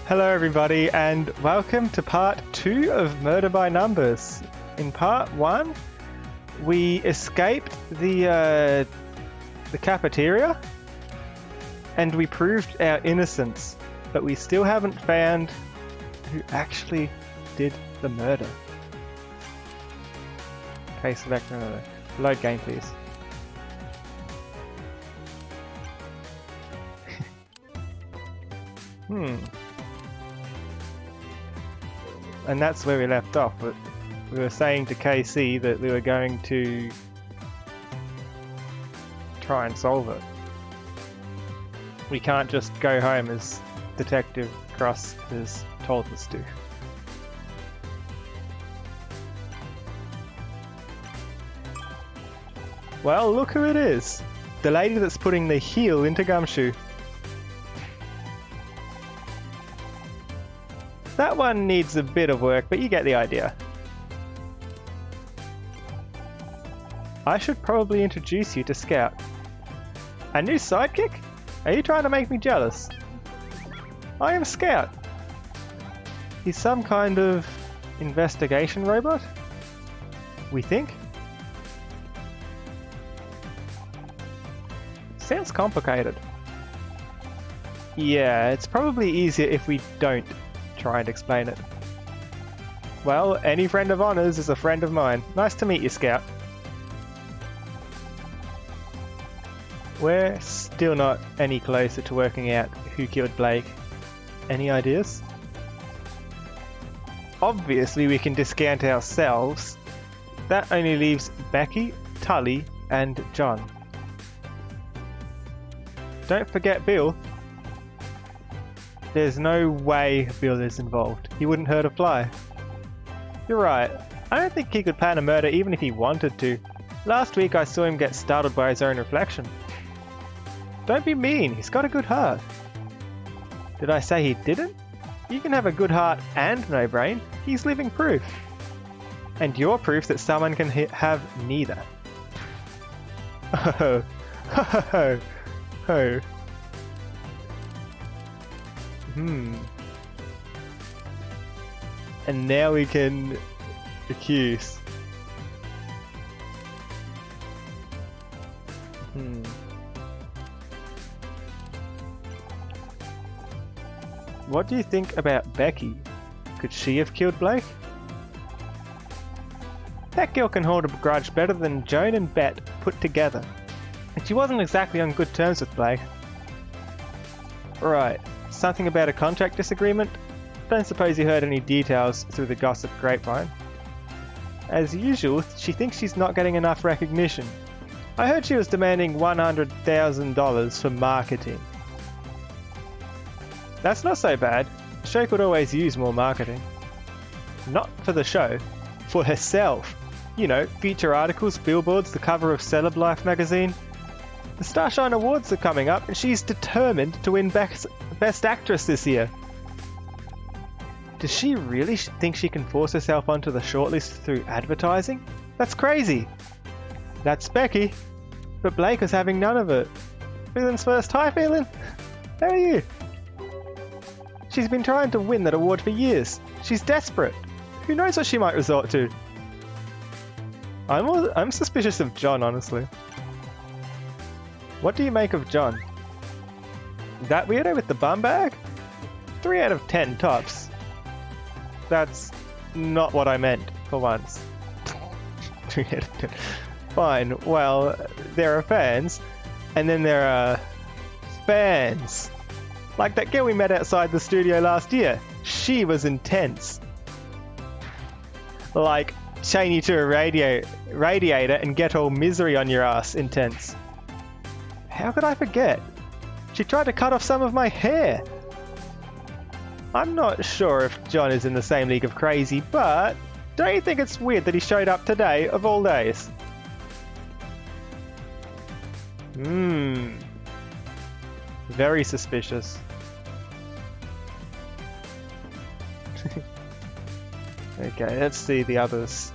Hello everybody and welcome to part 2 of Murder by Numbers. In part 1 we escaped the cafeteria and we proved our innocence, but we still haven't found who actually did the murder. Okay, select another. Load game please. And that's where we left off. But we were saying to KC that we were going to try and solve it. We can't just go home as Detective Cross has told us to. Well, look who it is. The lady that's putting the heel into Gumshoe. That one needs a bit of work, but you get the idea. I should probably introduce you to Scout. A new sidekick? Are you trying to make me jealous? I am Scout. He's some kind of investigation robot? We think? Sounds complicated. Yeah, it's probably easier if we don't try and explain it. Well, any friend of Honor's is a friend of mine. Nice to meet you, Scout. We're still not any closer to working out who killed Blake. Any ideas? Obviously we can discount ourselves. That only leaves Becky, Tully, and John. Don't forget Bill. There's no way Bill is involved. He wouldn't hurt a fly. You're right. I don't think he could plan a murder even if he wanted to. Last week I saw him get startled by his own reflection. Don't be mean, he's got a good heart. Did I say he didn't? You can have a good heart and no brain. He's living proof. And you're proof that someone can have neither. Oh, ho ho ho. And now we can accuse. What do you think about Becky? Could she have killed Blake? That girl can hold a grudge better than Joan and Bet put together. And she wasn't exactly on good terms with Blake. Right. Something about a contract disagreement? Don't suppose you heard any details through the gossip grapevine. As usual, she thinks she's not getting enough recognition. I heard she was demanding $100,000 for marketing. That's not so bad. The show could always use more marketing. Not for the show, for herself. You know, feature articles, billboards, the cover of Celeb Life magazine. The Starshine Awards are coming up and she's determined to win Best Actress this year. Does she really think she can force herself onto the shortlist through advertising? That's crazy! That's Becky. But Blake is having none of it. Feelings first. Hi, Feelin'. How are you? She's been trying to win that award for years. She's desperate. Who knows what she might resort to? I'm suspicious of John, honestly. What do you make of John? That weirdo with the bum bag? 3 out of 10 tops. That's not what I meant, for once. 3 out of 10. Fine, well, there are fans, and then there are fans. Like that girl we met outside the studio last year. She was intense. Like, chain you to a radiator and get all misery on your ass intense. How could I forget? She tried to cut off some of my hair. I'm not sure if John is in the same league of crazy, but don't you think it's weird that he showed up today of all days? Very suspicious. Okay, let's see the others.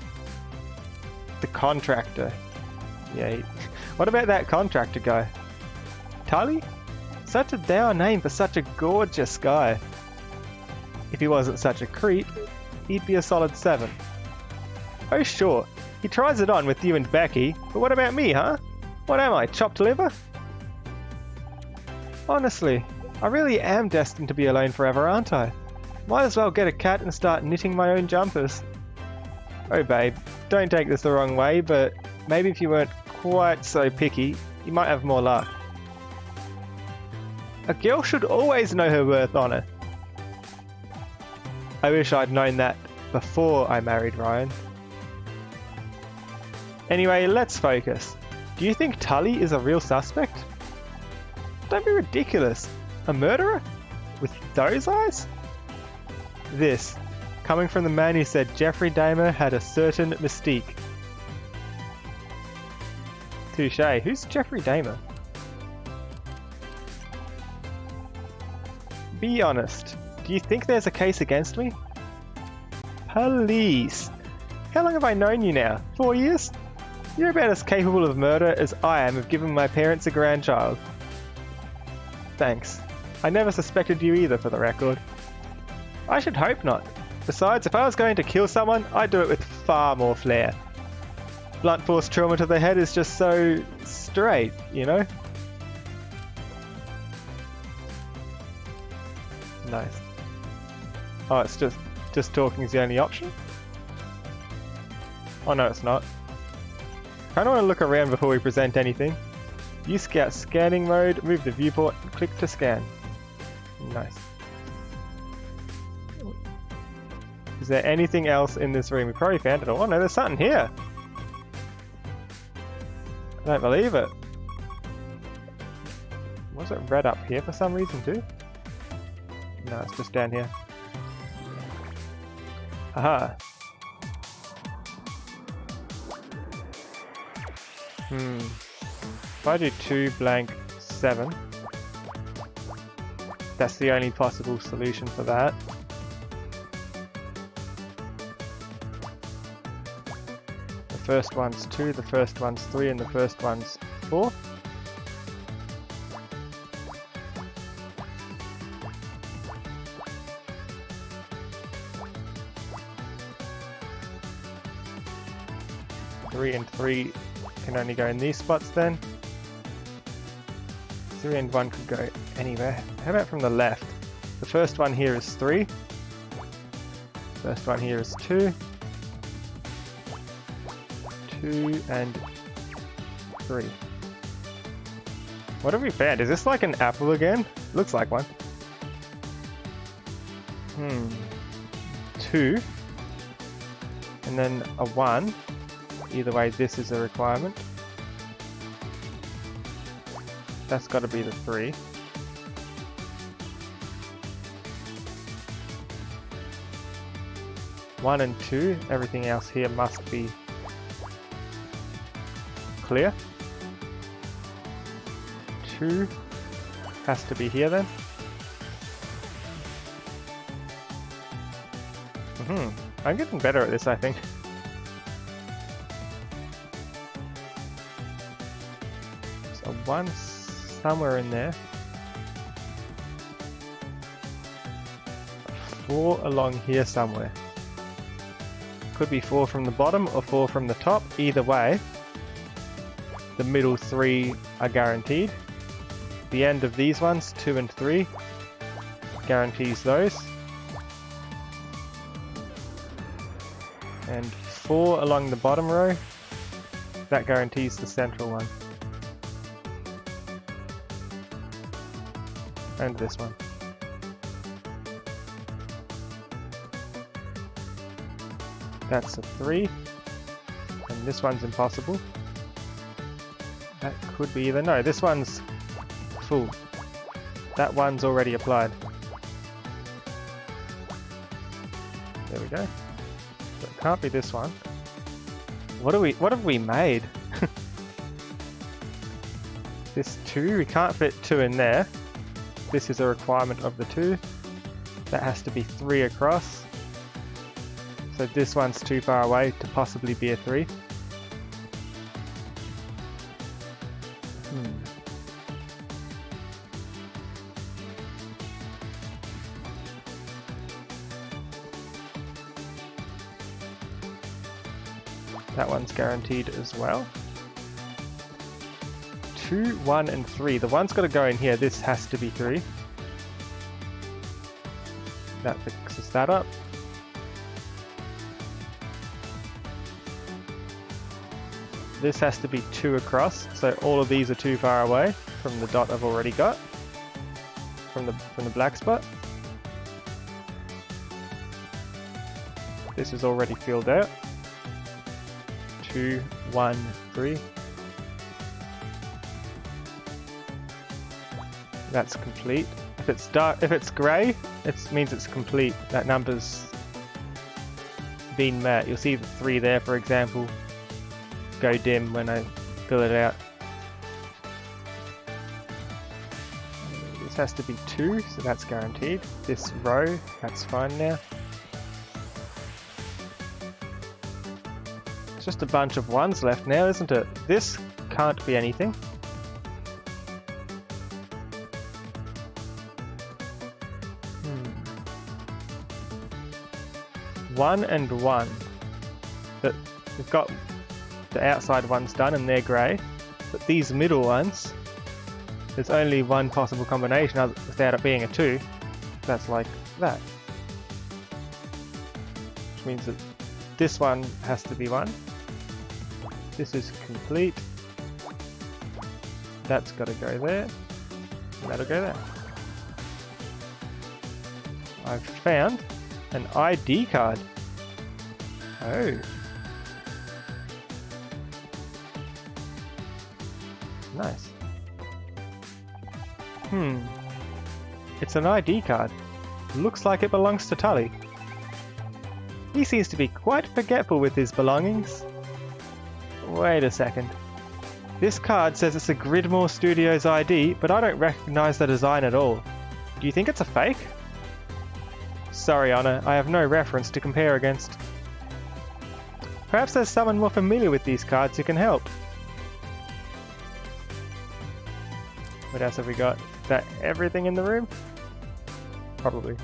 The contractor. Yeah, what about that contractor guy? Tully? Such a dour name for such a gorgeous guy. If he wasn't such a creep, he'd be a solid 7. Oh sure, he tries it on with you and Becky, but what about me, huh? What am I, chopped liver? Honestly, I really am destined to be alone forever, aren't I? Might as well get a cat and start knitting my own jumpers. Oh babe, don't take this the wrong way, but maybe if you weren't quite so picky, you might have more luck. A girl should always know her worth, Honor. I wish I'd known that before I married Ryan. Anyway, let's focus. Do you think Tully is a real suspect? Don't be ridiculous. A murderer? With those eyes? This, coming from the man who said Jeffrey Dahmer had a certain mystique. Touché. Who's Jeffrey Dahmer? Be honest. Do you think there's a case against me? Police. How long have I known you now? 4 years? You're about as capable of murder as I am of giving my parents a grandchild. Thanks. I never suspected you either, for the record. I should hope not. Besides, if I was going to kill someone, I'd do it with far more flair. Blunt force trauma to the head is just so straight, you know? Nice. Oh, it's just talking is the only option? Oh no, it's not. Kinda want to look around before we present anything. Use Scout scanning mode, move the viewport, and click to scan. Nice. Is there anything else in this room? We probably found it all. Oh no, there's something here! I don't believe it. Was it red up here for some reason too? No, it's just down here. Aha. If I do 2 blank 7, that's the only possible solution for that. The first one's 2, the first one's 3, and the first one's 4. Three and 3 can only go in these spots then. 3 and 1 could go anywhere. How about from the left? The first one here is 3. First one here is 2. 2 and 3. What have we found? Is this like an apple again? Looks like one. 2. And then a 1. Either way, this is a requirement. That's got to be the 3. One and 2. Everything else here must be clear. 2 has to be here then. I'm getting better at this, I think. So 1 somewhere in there. 4 along here somewhere. Could be 4 from the bottom or 4 from the top. Either way, the middle 3 are guaranteed. The end of these ones, 2 and 3, guarantees those. And 4 along the bottom row, that guarantees the central one. And this one. That's a 3. And this one's impossible. That could be either. No, this one's full. That one's already applied. There we go. So it can't be this one. What have we made? This 2, we can't fit 2 in there. This is a requirement of the 2. That has to be 3 across. So this one's too far away to possibly be a 3. That one's guaranteed as well. 2, 1, and 3. The one's got to go in here. This has to be 3. That fixes that up. This has to be 2 across, so all of these are too far away from the dot I've already got. From the black spot. This is already filled out. 2, 1, 3. That's complete. If it's dark, if it's grey, it means it's complete. That number's been met. You'll see the 3 there, for example, go dim when I fill it out. This has to be 2, so that's guaranteed. This row, that's fine now. It's just a bunch of 1s left now, isn't it? This can't be anything. One and 1. But we've got the outside ones done and they're grey. But these middle ones, there's only one possible combination without it being a 2. That's like that. Which means that this one has to be 1. This is complete. That's got to go there. And that'll go there. I've found an ID card. Oh. Nice. It's an ID card. Looks like it belongs to Tully. He seems to be quite forgetful with his belongings. Wait a second. This card says it's a Gridmore Studios ID, but I don't recognize the design at all. Do you think it's a fake? Sorry, Anna, I have no reference to compare against. Perhaps there's someone more familiar with these cards who can help. What else have we got? Is that everything in the room? Probably.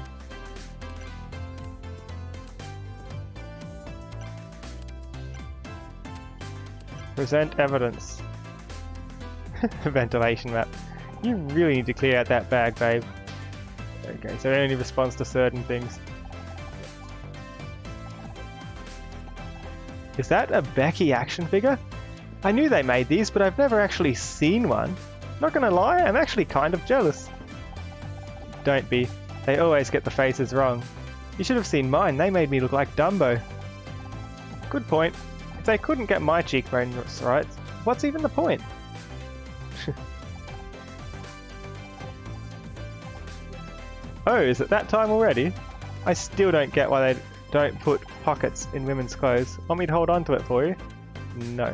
Present evidence. Ventilation map. You really need to clear out that bag, babe. Okay, so it only responds to certain things. Is that a Becky action figure? I knew they made these, but I've never actually seen one. Not gonna lie, I'm actually kind of jealous. Don't be. They always get the faces wrong. You should have seen mine, they made me look like Dumbo. Good point. If they couldn't get my cheekbones right, what's even the point? Oh, is it that time already? I still don't get why they don't put pockets in women's clothes. Want me to hold on to it for you? No.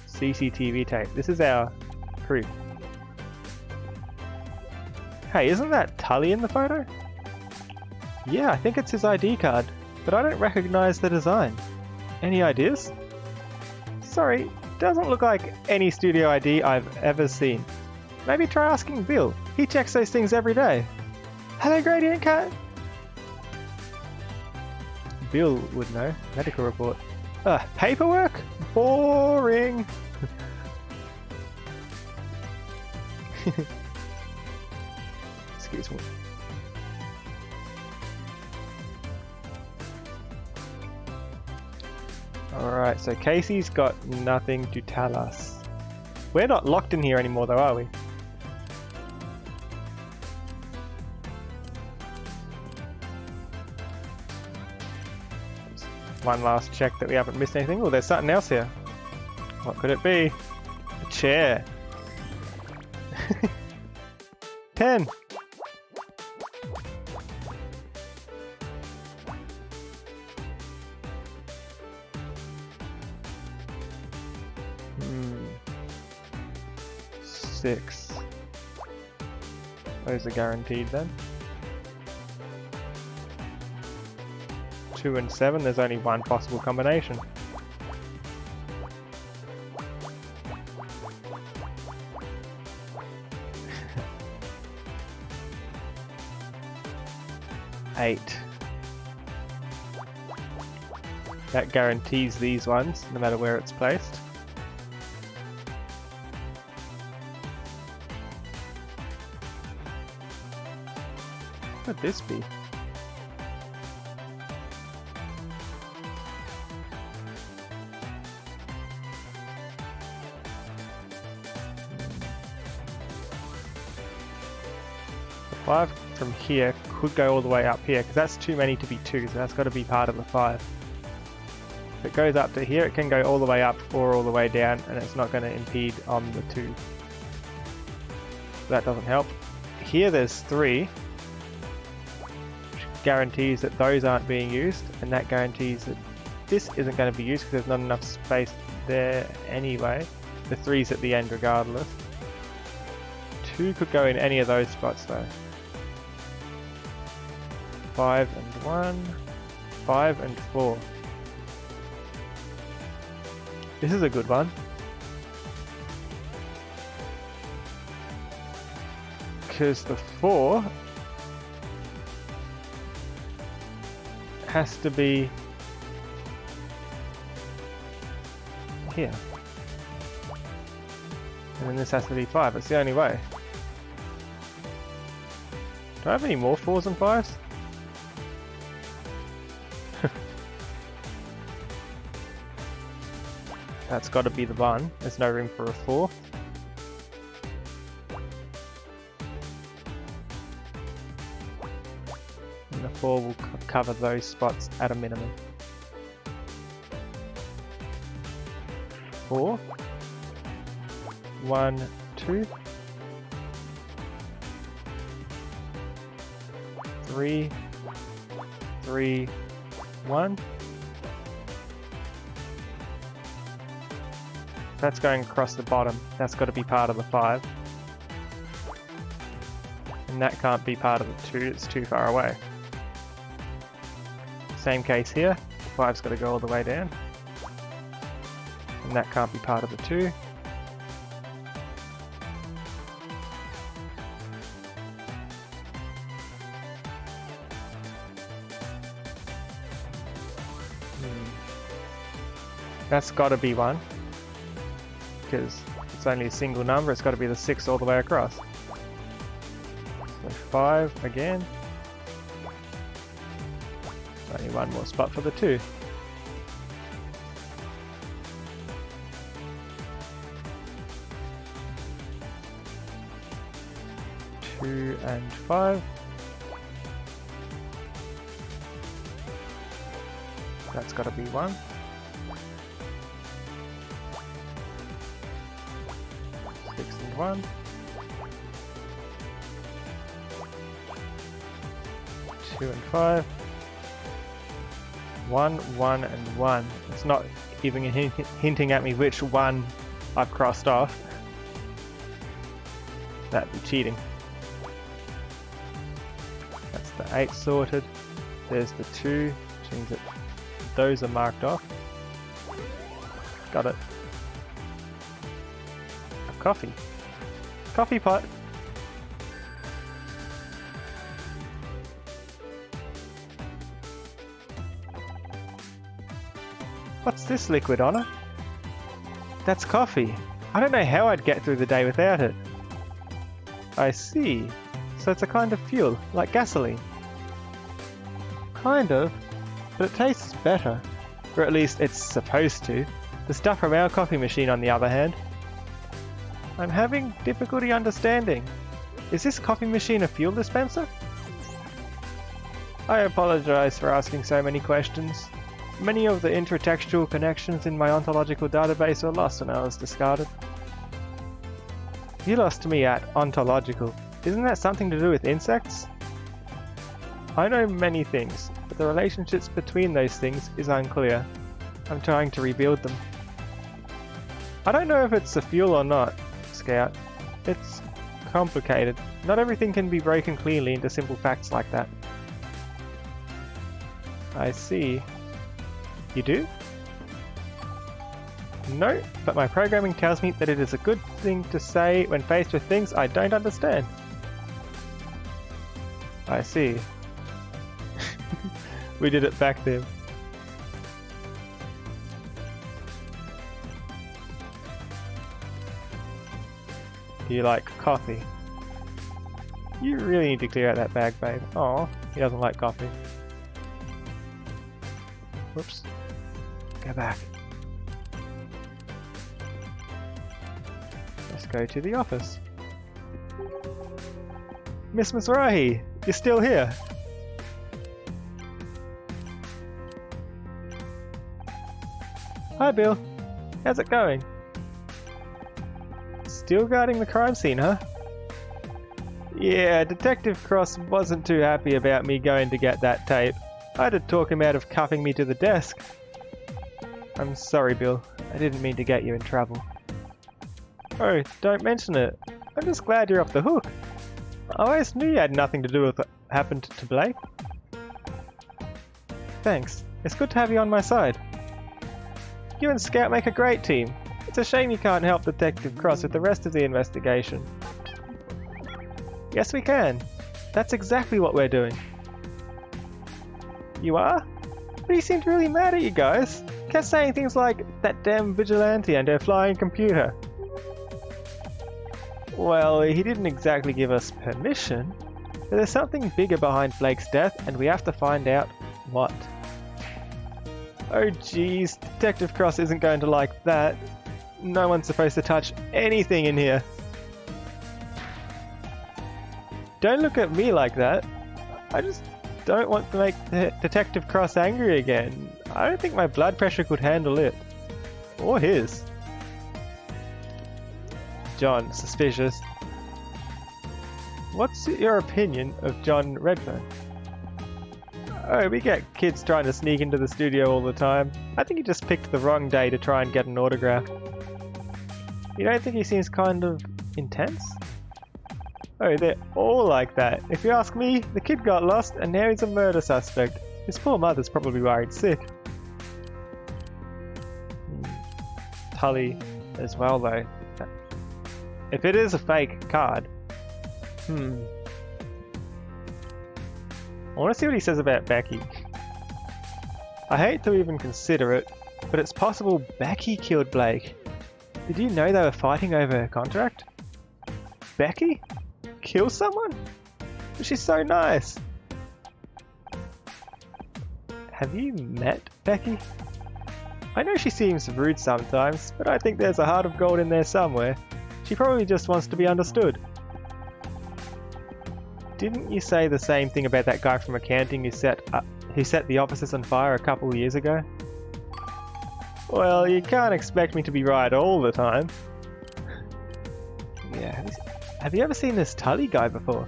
CCTV tape. This is our proof. Hey, isn't that Tully in the photo? Yeah, I think it's his ID card, but I don't recognize the design. Any ideas? Sorry, doesn't look like any studio ID I've ever seen. Maybe try asking Bill. He checks those things every day. Hello, Gradient Cat. Bill would know. Medical report. Paperwork? Boring. Excuse me. Alright, so Casey's got nothing to tell us. We're not locked in here anymore though, are we? One last check that we haven't missed anything. Oh, there's something else here. What could it be? A chair. 10. Hmm. 6. Those are guaranteed then. 2 and 7, there's only one possible combination. Eight. That guarantees these ones, no matter where it's placed. What could this be? The 5 from here could go all the way up here, because that's too many to be 2, so that's got to be part of the 5. If it goes up to here, it can go all the way up or all the way down, and it's not going to impede on the 2. That doesn't help. Here there's 3, which guarantees that those aren't being used, and that guarantees that this isn't going to be used because there's not enough space there anyway. The 3's at the end regardless. 2 could go in any of those spots though. 5 and 1, 5 and 4. This is a good one. Because the 4 has to be here. And then this has to be 5. It's the only way. Do I have any more 4s and 5s? That's got to be the one. There's no room for a 4. And the 4 will cover those spots at a minimum. 4. 1, 2. 3. 3, 1. That's going across the bottom. That's got to be part of the 5. And that can't be part of the 2, it's too far away. Same case here, the 5's got to go all the way down. And that can't be part of the 2. That's got to be 1. Because it's only a single number, it's got to be the 6 all the way across. So 5 again. Only one more spot for the 2. 2 and 5. That's got to be 1. 6 and 1. 2 and 5. 1, 1 and 1. It's not even hinting at me which one I've crossed off. That'd be cheating. That's the 8 sorted. There's the 2, which means that those are marked off. Got it. A coffee. Coffee pot. What's this liquid on it? That's coffee. I don't know how I'd get through the day without it. I see. So it's a kind of fuel, like gasoline. Kind of, but it tastes better. Or at least it's supposed to. The stuff from our coffee machine, on the other hand. I'm having difficulty understanding. Is this coffee machine a fuel dispenser? I apologize for asking so many questions. Many of the intertextual connections in my ontological database were lost when I was discarded. You lost me at ontological. Isn't that something to do with insects? I know many things, but the relationships between those things is unclear. I'm trying to rebuild them. I don't know if it's a fuel or not, Scout. It's complicated. Not everything can be broken cleanly into simple facts like that. I see. You do? No, but my programming tells me that it is a good thing to say when faced with things I don't understand. I see. We did it back then. Do you like coffee? You really need to clear out that bag, babe. Oh, he doesn't like coffee. Whoops. Go back. Let's go to the office. Miss Mizrahi, you're still here. Hi, Bill. How's it going? Still guarding the crime scene, huh? Yeah, Detective Cross wasn't too happy about me going to get that tape. I had to talk him out of cuffing me to the desk. I'm sorry, Bill. I didn't mean to get you in trouble. Oh, don't mention it. I'm just glad you're off the hook. I always knew you had nothing to do with what happened to Blake. Thanks. It's good to have you on my side. You and Scout make a great team. It's a shame you can't help Detective Cross with the rest of the investigation. Yes, we can. That's exactly what we're doing. You are? But he seemed really mad at you guys. Kept saying things like, that damn vigilante and her flying computer. Well, he didn't exactly give us permission, but there's something bigger behind Blake's death, and we have to find out what. Oh geez, Detective Cross isn't going to like that. No one's supposed to touch anything in here. Don't look at me like that. I just don't want to make Detective Cross angry again. I don't think my blood pressure could handle it. Or his. John, suspicious. What's your opinion of John Redfern? Oh, we get kids trying to sneak into the studio all the time. I think he just picked the wrong day to try and get an autograph. You don't think he seems kind of intense? Oh, they're all like that. If you ask me, the kid got lost and now he's a murder suspect. His poor mother's probably worried sick. Tully as well though. If it is a fake card. I want to see what he says about Becky. I hate to even consider it, but it's possible Becky killed Blake. Did you know they were fighting over her contract? Becky? Kill someone? But she's so nice. Have you met Becky? I know she seems rude sometimes, but I think there's a heart of gold in there somewhere. She probably just wants to be understood. Didn't you say the same thing about that guy from accounting who set the offices on fire a couple of years ago? Well, you can't expect me to be right all the time. Yeah, have you ever seen this Tully guy before?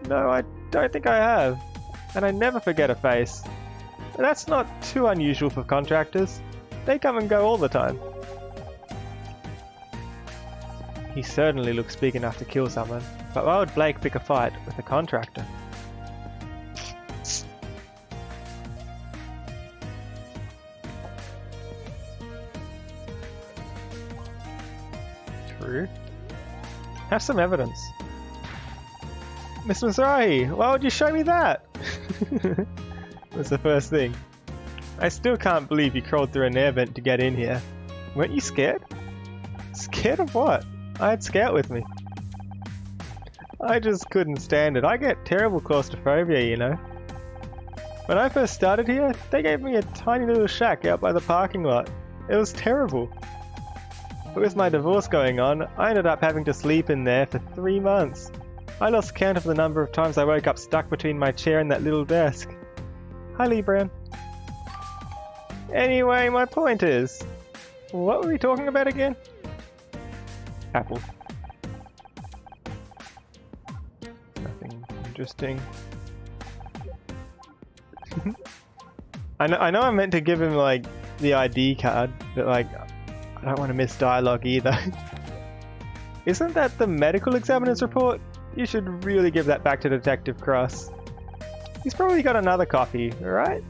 No, I don't think I have. And I never forget a face. But that's not too unusual for contractors. They come and go all the time. He certainly looks big enough to kill someone, but why would Blake pick a fight with a contractor? True. Have some evidence. Miss Mizrahi, why would you show me that? That's the first thing. I still can't believe you crawled through an air vent to get in here. Weren't you scared? Scared of what? I had Scout with me. I just couldn't stand it. I get terrible claustrophobia, you know. When I first started here, they gave me a tiny little shack out by the parking lot. It was terrible. But with my divorce going on, I ended up having to sleep in there for 3 months. I lost count of the number of times I woke up stuck between my chair and that little desk. Hi, Lee Brown. Anyway, my point is... What were we talking about again? Apple. Nothing interesting. I know I'm meant to give him like the ID card, but like I don't want to miss dialogue either. Isn't that the medical examiner's report? You should really give that back to Detective Cross. He's probably got another copy, right?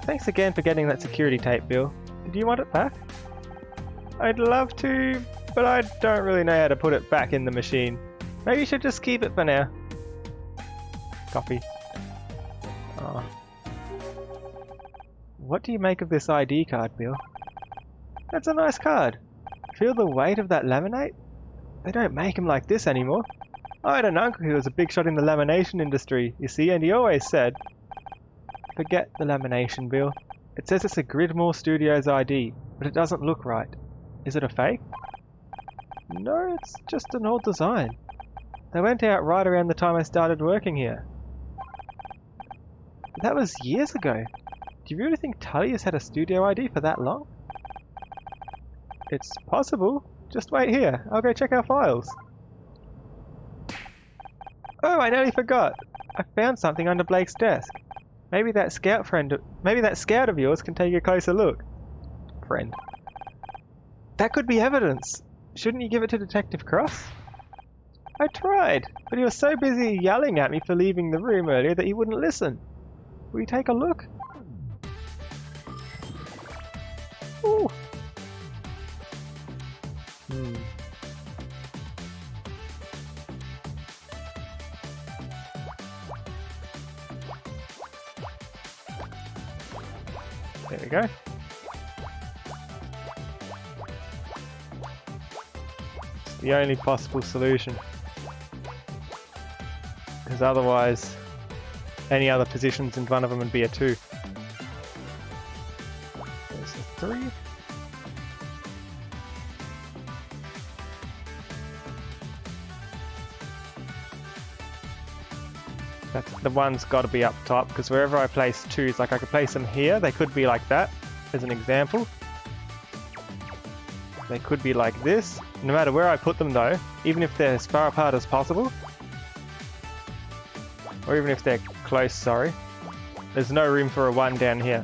Thanks again for getting that security tape, Bill. Did you want it back? I'd love to, but I don't really know how to put it back in the machine. Maybe you should just keep it for now. Copy. Oh. What do you make of this ID card, Bill? That's a nice card. Feel the weight of that laminate? They don't make them like this anymore. I had an uncle who was a big shot in the lamination industry, you see, and he always said, forget the lamination, Bill. It says it's a Gridmore Studios ID, but it doesn't look right. Is it a fake? No, it's just an old design. They went out right around the time I started working here. That was years ago. Do you really think Tully has had a studio ID for that long? It's possible. Just wait here. I'll go check our files. Oh, I nearly forgot. I found something under Blake's desk. Maybe that scout of yours can take a closer look. Friend. That could be evidence. Shouldn't you give it to Detective Cross? I tried, but he was so busy yelling at me for leaving the room earlier that he wouldn't listen. Will you take a look? Ooh. There we go. It's the only possible solution. Because otherwise, any other positions in front of them would be a 2. There's a 3. The one's got to be up top, because wherever I place 2s, like I could place them here, they could be like that, as an example. They could be like this. No matter where I put them though, even if they're as far apart as possible, or even if they're close, sorry, there's no room for a 1 down here,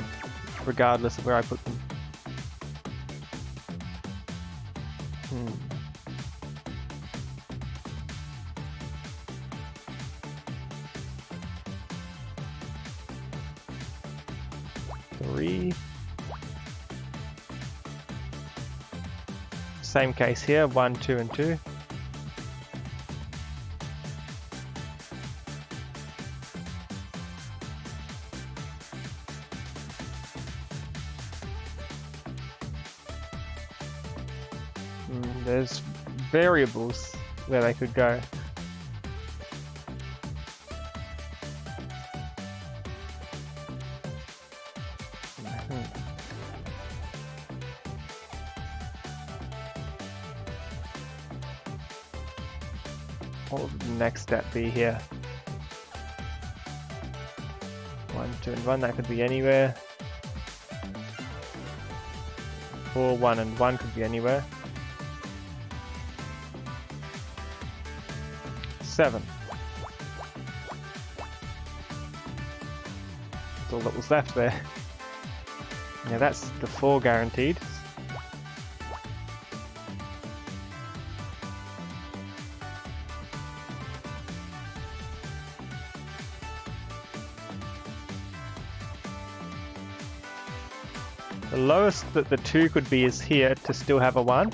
regardless of where I put them. 3. Same case here, 1, 2, and 2. There's variables where they could go. What would the next step be here? 1, 2, and 1, that could be anywhere. 4, 1, and 1 could be anywhere. 7. That's all that was left there. Yeah, that's the 4 guaranteed. The lowest that the 2 could be is here to still have a 1.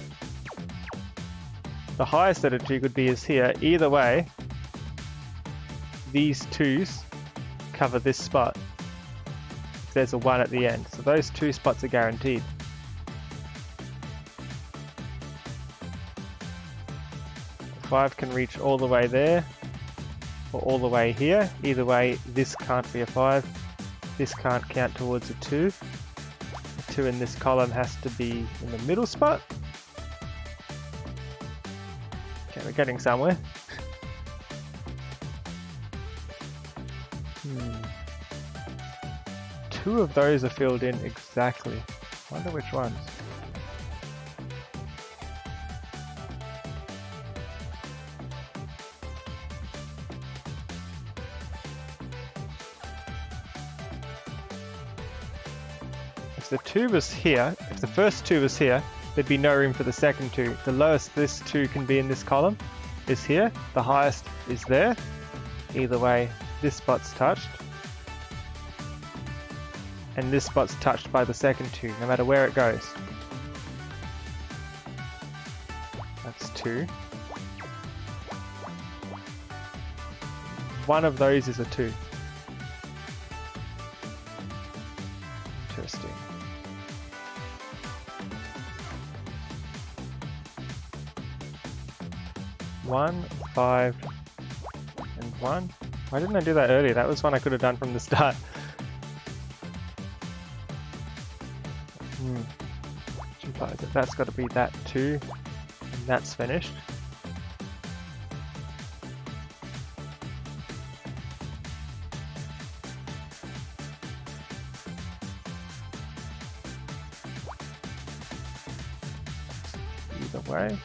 The highest that a 2 could be is here. Either way, these 2s cover this spot if there's a 1 at the end. So those 2 spots are guaranteed. The 5 can reach all the way there or all the way here. Either way, this can't be a 5. This can't count towards a 2. The 2 in this column has to be in the middle spot. Okay, we're getting somewhere. 2 of those are filled in exactly. Wonder which ones. If the 2 was here, if the first 2 was here, there'd be no room for the second 2. The lowest this 2 can be in this column is here. The highest is there. Either way, this spot's touched. And this spot's touched by the second 2, no matter where it goes. That's 2. One of those is a 2. Interesting. 1, 5, and 1. Why didn't I do that earlier? That was one I could have done from the start. That's got to be that 2, and that's finished. Either way,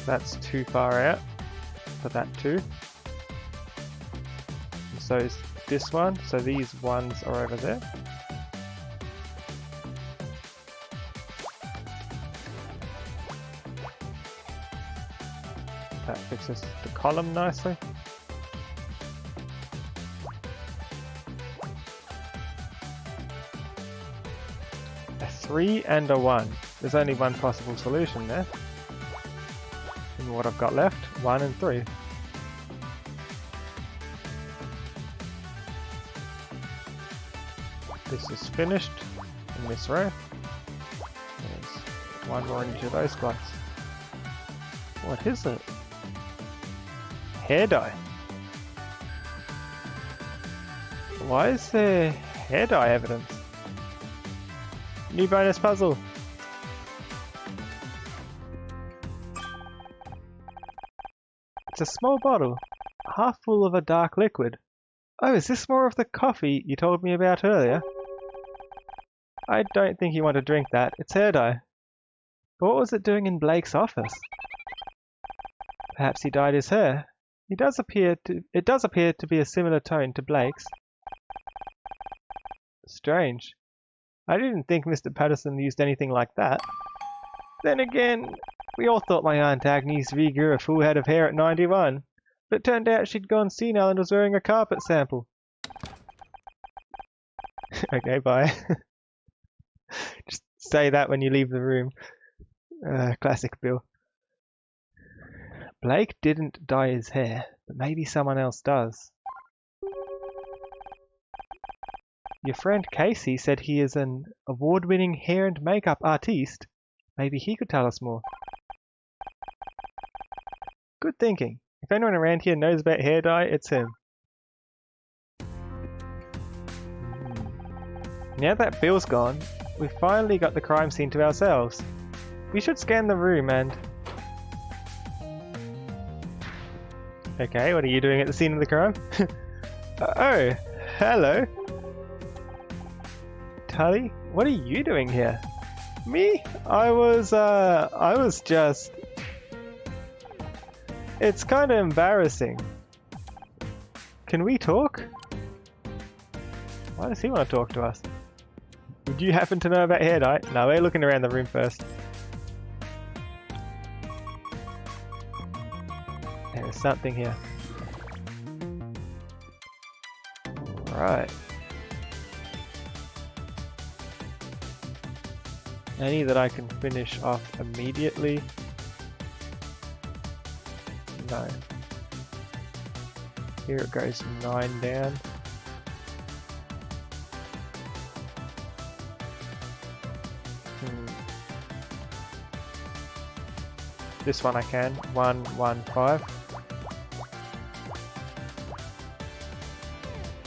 that's too far out for that 2. And so is this one, so these ones are over there. That fixes the column nicely. A 3 and a 1. There's only one possible solution there. And what I've got left, 1 and 3. This is finished in this row. There's one more in each of those spots. What is it? Hair dye. Why is there hair dye evidence? New bonus puzzle. It's a small bottle, half full of a dark liquid. Oh, is this more of the coffee you told me about earlier? I don't think you want to drink that. It's hair dye. But what was it doing in Blake's office? Perhaps he dyed his hair. It does appear to be a similar tone to Blake's. Strange. I didn't think Mr. Patterson used anything like that. Then again, we all thought my Aunt Agnes regrew a full head of hair at 91, but it turned out she'd gone senile and was wearing a carpet sample. Okay, bye. Just say that when you leave the room. Classic Bill. Blake didn't dye his hair, but maybe someone else does. Your friend Casey said he is an award-winning hair and makeup artiste. Maybe he could tell us more. Good thinking. If anyone around here knows about hair dye, it's him. Now that Bill's gone, we've finally got the crime scene to ourselves. We should scan the room and... Okay, what are you doing at the scene of the crime? Oh, hello. Tully, what are you doing here? Me? I was just... It's kind of embarrassing. Can we talk? Why does he want to talk to us? Would you happen to know about hair dye? No, we're looking around the room first. There's something here. Right. Any that I can finish off immediately? No. Here it goes 9 down. This one I can. 1, 1, 5.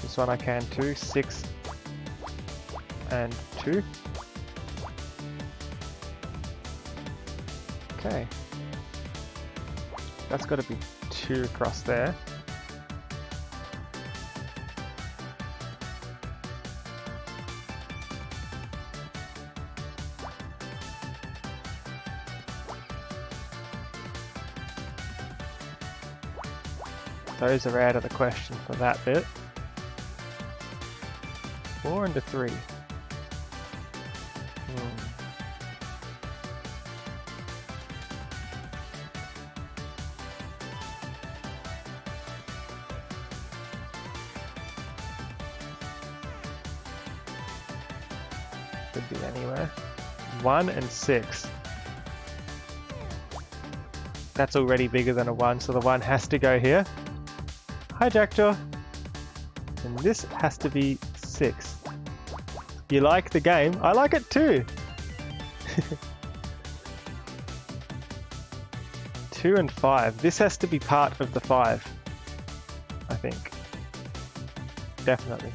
This one I can too. 6 and 2. Okay. That's got to be 2 across there. Those are out of the question for that bit. 4 and a 3. Could be anywhere. 1 and 6. That's already bigger than a 1, so the 1 has to go here. Hi Jackjaw. And this has to be 6. You like the game? I like it too. 2 and 5. This has to be part of the 5, I think. Definitely.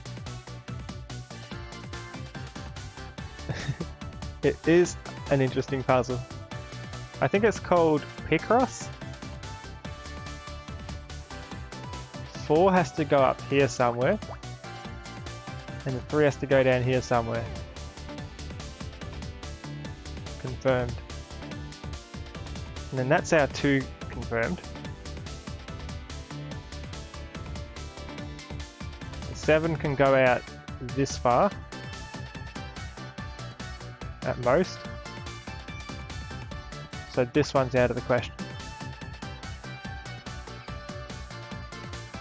It is an interesting puzzle. I think it's called Picross. 4 has to go up here somewhere. And the 3 has to go down here somewhere. Confirmed. And then that's our 2 confirmed. The 7 can go out this far. At most. So this one's out of the question.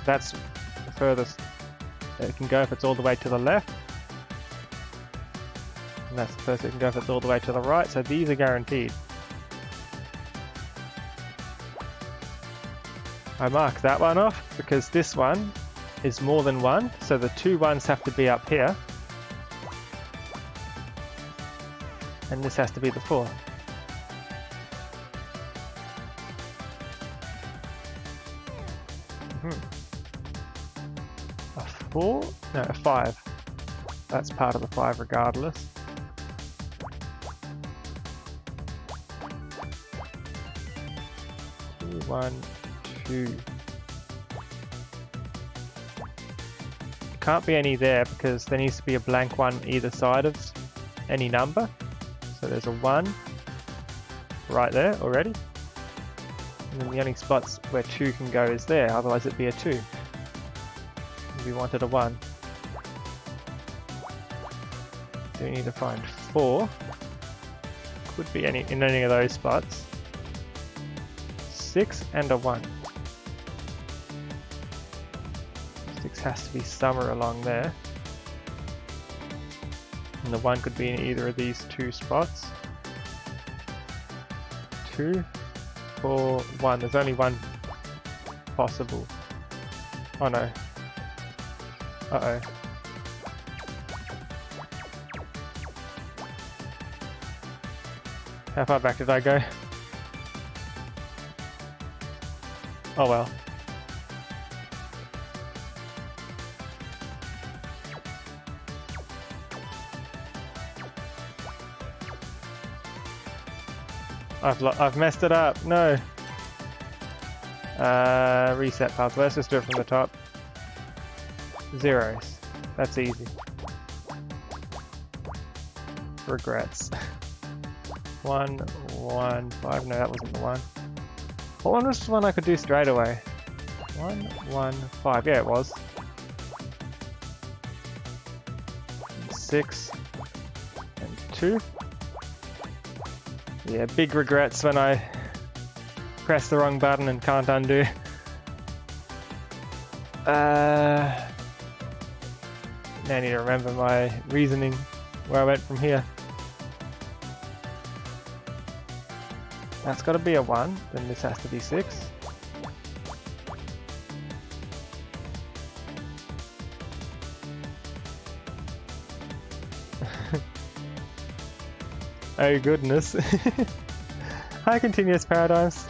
That's the furthest it can go if it's all the way to the left. And that's the furthest it can go if it's all the way to the right. So these are guaranteed. I mark that one off because this one is more than 1. So the 2 ones have to be up here. And this has to be the 4. A 4? No, a 5. That's part of the 5 regardless. Two, 1, 2. Can't be any there because there needs to be a blank one either side of any number. So there's a 1 right there already. And then the only spots where 2 can go is there, otherwise it'd be a 2. We wanted a 1. So we need to find 4. Could be in any of those spots. 6 and a 1. 6 has to be somewhere along there. And the 1 could be in either of these 2 spots. 2, 4, 1. There's only 1 possible. Oh no. Uh-oh. How far back did I go? Oh well. I've messed it up. No. Reset puzzle. Let's just do it from the top. Zeros. That's easy. Regrets. 1, 1, 5. No, that wasn't the one. What one was the one I could do straight away? 1, 1, 5. Yeah, it was. 6 and 2. Yeah, big regrets when I press the wrong button and can't undo. Now I need to remember my reasoning, where I went from here. That's got to be a 1, then this has to be 6. Oh goodness. Hi continuous paradigms.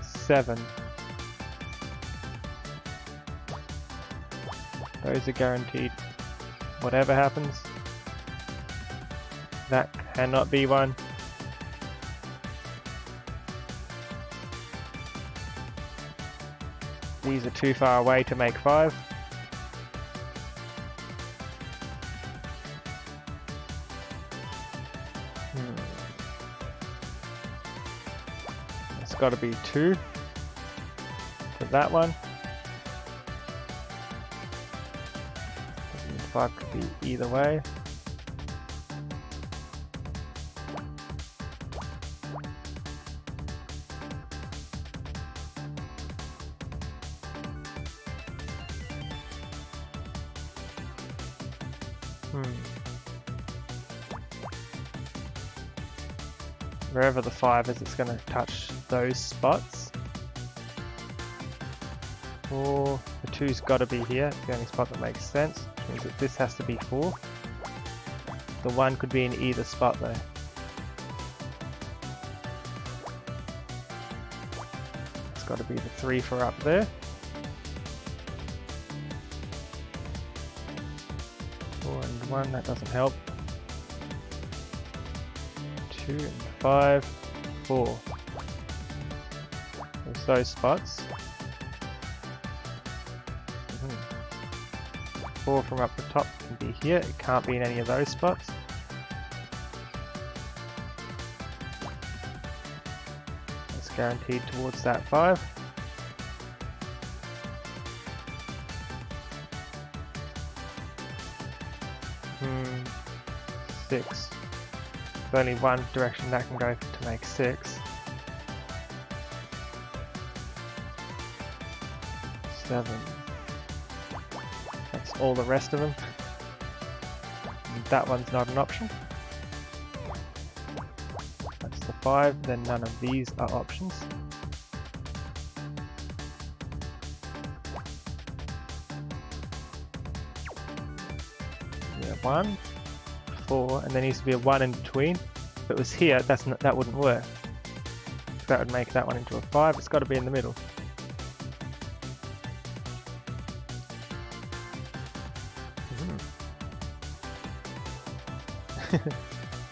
7. Those are guaranteed. Whatever happens. That cannot be 1. These are too far away to make 5. It's got to be 2 for that one. 5 could be either way. Wherever the 5 is, it's going to touch those spots. Or the 2's got to be here. It's the only spot that makes sense, which means that this has to be 4. The 1 could be in either spot though. got to be the 3 for up there. 4 and 1, that doesn't help. 2 and 5, 4. There's those spots. 4 from up the top can be here, it can't be in any of those spots. That's guaranteed towards that 5. 6. There's only one direction that can go to make 6. 7. That's all the rest of them. And that one's not an option. That's the 5, then none of these are options. Yeah, 1, 4, and there needs to be a 1 in between. If it was here, that wouldn't work. That would make that one into a 5, it's got to be in the middle.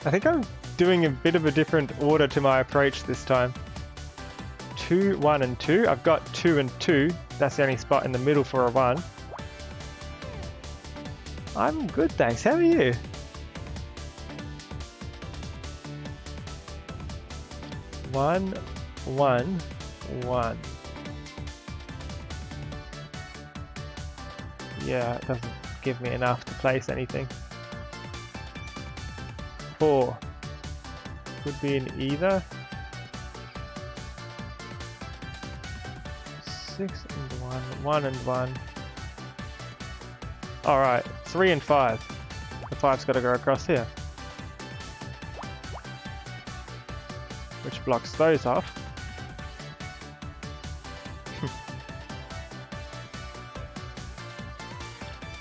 I think I'm doing a bit of a different order to my approach this time. 2, 1 and 2. I've got 2 and 2. That's the only spot in the middle for a 1. I'm good, thanks. How are you? One, 1, 1. Yeah, it doesn't give me enough to place anything. 4 could be in either. 6 and 1, 1 and 1. Alright, 3 and 5. The 5's got to go across here. Which blocks those off.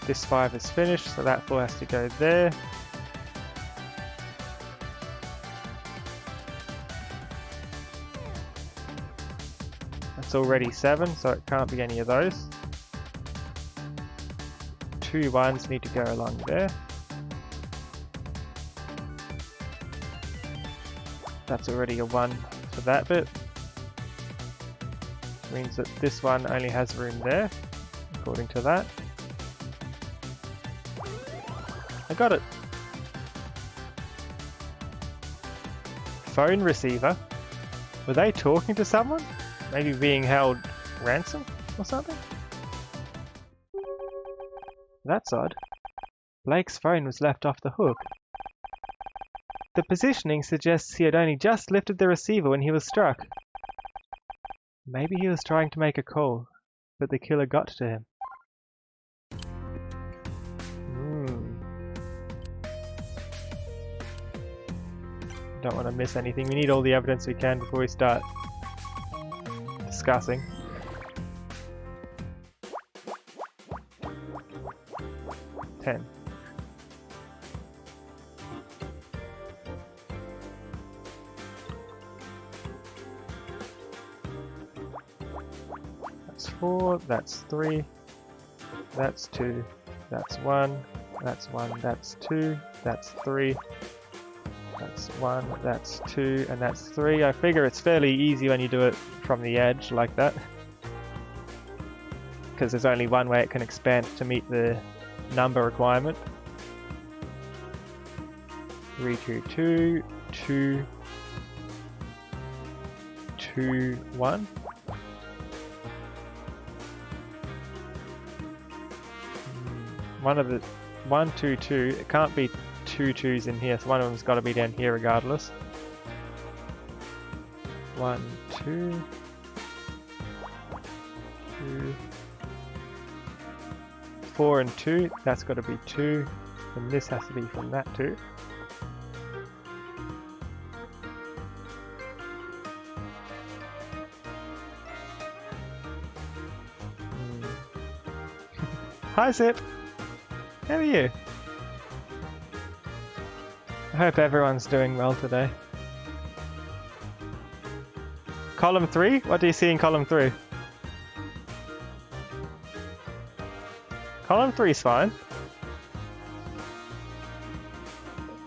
This 5 is finished, so that 4 has to go there. It's already 7, so it can't be any of those. 2 1s need to go along there. That's already a 1 for that bit. Which means that this one only has room there, according to that. I got it! Phone receiver? Were they talking to someone? Maybe being held ransom or something? That's odd. Blake's phone was left off the hook. The positioning suggests he had only just lifted the receiver when he was struck. Maybe he was trying to make a call, but the killer got to him. Don't want to miss anything. We need all the evidence we can before we start discussing. Ten. That's 4, that's 3, that's 2, that's 1, that's 1, that's 2, that's 3, that's 1, that's 2, and that's 3. I figure it's fairly easy when you do it from the edge like that, because there's only one way it can expand to meet the number requirement. 3, 2, 2, 2, 2, 1. One of the 1, 2, 2. It can't be 2 2s in here, so one of them's got to be down here regardless. 1, 2, 2, 4 and 2. That's got to be 2, and this has to be from that 2. Hi Zip! How are you? I hope everyone's doing well today. Column 3? What do you see in column 3? Column 3's fine.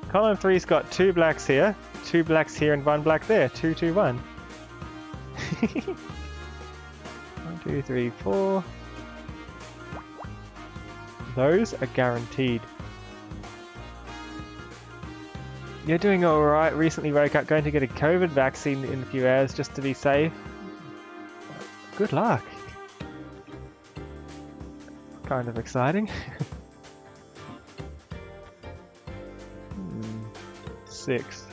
Column 3's got 2 blacks here, 2 blacks here, and 1 black there. 2, 2, 1. 1, 2, 3, 4. Those are guaranteed. You're doing alright. Recently woke up, going to get a COVID vaccine in a few hours just to be safe. Good luck. Kind of exciting. 6.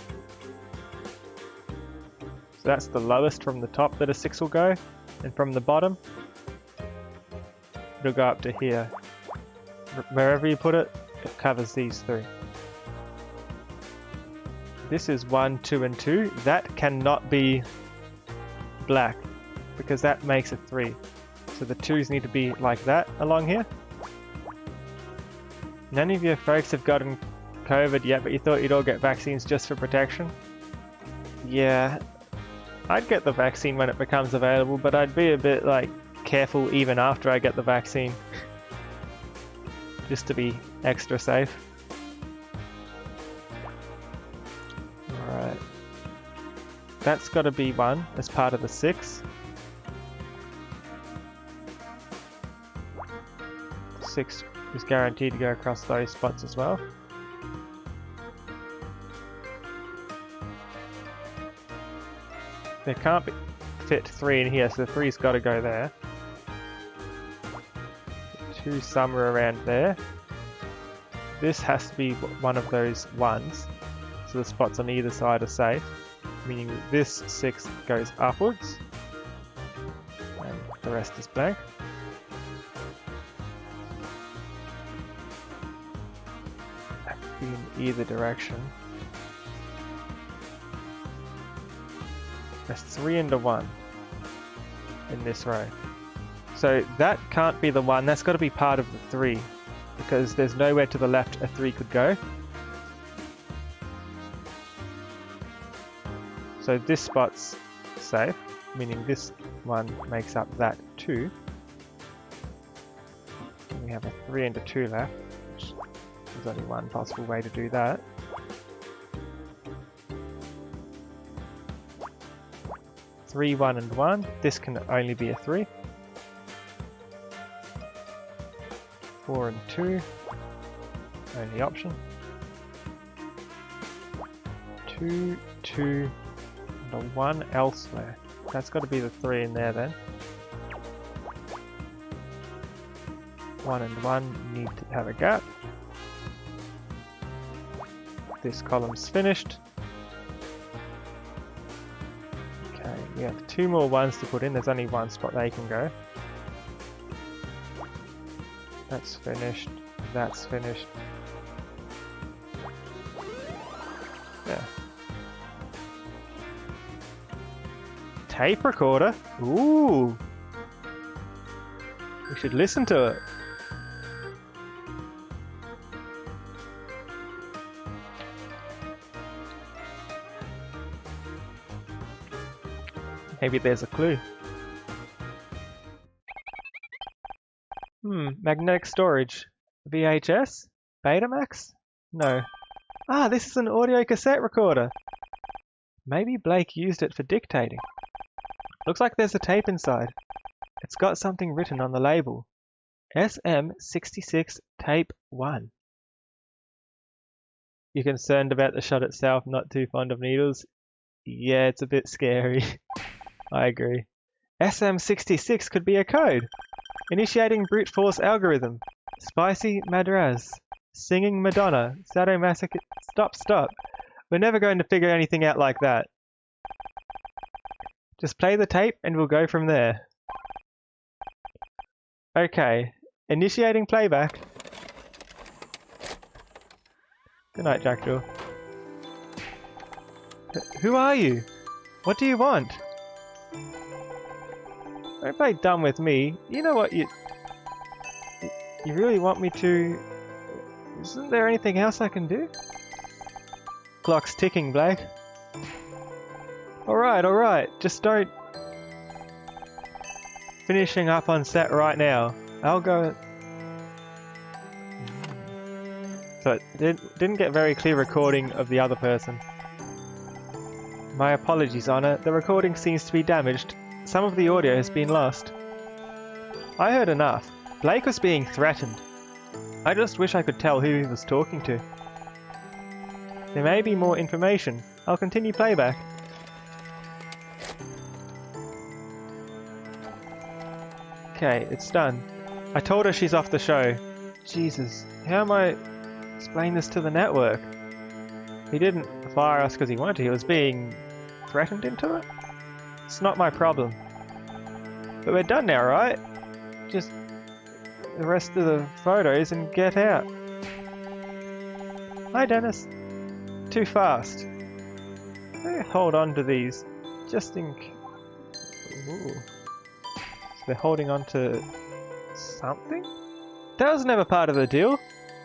So that's the lowest from the top that a 6 will go, and from the bottom it'll go up to here. Wherever you put it, it covers these 3. This is 1, 2, and 2. That cannot be black because that makes a 3. So the 2s need to be like that along here. None of your folks have gotten COVID yet, but you thought you'd all get vaccines just for protection? Yeah, I'd get the vaccine when it becomes available, but I'd be a bit like careful even after I get the vaccine. Just to be extra safe. Alright. That's got to be 1 as part of the 6. 6 is guaranteed to go across those spots as well. There can't fit 3 in here, so the 3's got to go there. 2 somewhere around there. This has to be one of those 1s, so the spots on either side are safe, meaning this 6 goes upwards, and the rest is blank. That could be in either direction. There's 3 into 1 in this row. So that can't be the 1, that's got to be part of the 3, because there's nowhere to the left a 3 could go. So this spot's safe, meaning this one makes up that 2. And we have a 3 and a 2 left, which there's only one possible way to do that. 3, 1, and 1. This can only be a 3. 4 and 2. Only option. 2, 2, and a 1 elsewhere. That's got to be the 3 in there then. 1 and 1 need to have a gap. This column's finished. Okay, we have 2 more 1s to put in. There's only 1 spot they can go. That's finished. That's finished. Yeah. Tape recorder? Ooh! We should listen to it. Maybe there's a clue. Magnetic storage. VHS? Betamax? No. Ah, this is an audio cassette recorder. Maybe Blake used it for dictating. Looks like there's a tape inside. It's got something written on the label. SM66 Tape 1. You're concerned about the shot itself, not too fond of needles? Yeah, it's a bit scary. I agree. SM66 could be a code. Initiating brute force algorithm. Spicy Madras. Singing Madonna. Sadomasochist. Stop. We're never going to figure anything out like that. Just play the tape and we'll go from there. Okay. Initiating playback. Good night, Jackdaw. Who are you? What do you want? Don't play dumb with me. You know what you really want me to... Isn't there anything else I can do? Clock's ticking, Blake. Alright. Just don't finishing up on set right now. I'll go... So it didn't get very clear recording of the other person. My apologies, Honor. The recording seems to be damaged. Some of the audio has been lost. I heard enough. Blake was being threatened. I just wish I could tell who he was talking to. There may be more information. I'll continue playback. Okay, it's done. I told her she's off the show. Jesus, how am I explain this to the network? He didn't fire us because he wanted to. He was being threatened into it. It's not my problem. But we're done now, right? Just the rest of the photos and get out. Hi, Dennis. Too fast. Hold on to these, just in. Ooh. So they're holding on to something? That was never part of the deal.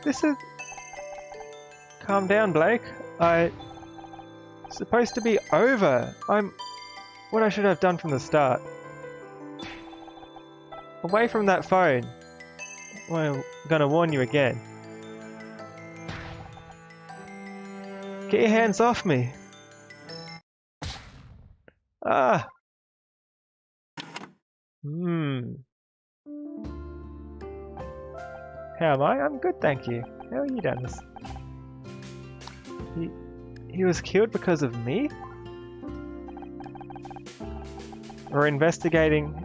This is... Calm down, Blake. It's supposed to be over. What I should have done from the start. Away from that phone. I'm gonna warn you again. Get your hands off me. Ah. How am I? I'm good, thank you. How are you, Dennis? He was killed because of me? We're investigating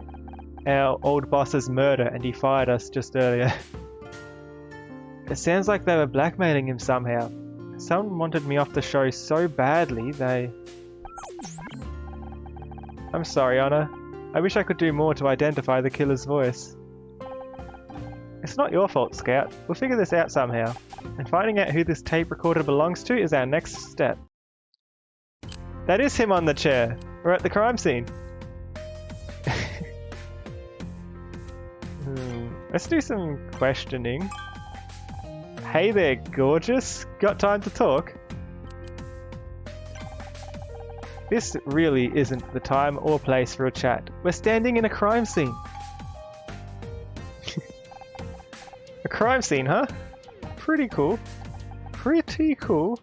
our old boss's murder and he fired us just earlier. It sounds like they were blackmailing him somehow. Someone wanted me off the show so badly they... I'm sorry, Anna. I wish I could do more to identify the killer's voice. It's not your fault, Scout. We'll figure this out somehow. And finding out who this tape recorder belongs to is our next step. That is him on the chair. We're at the crime scene. Let's do some questioning. Hey there, gorgeous. Got time to talk? This really isn't the time or place for a chat. We're standing in a crime scene. A crime scene, huh? Pretty cool. Pretty cool.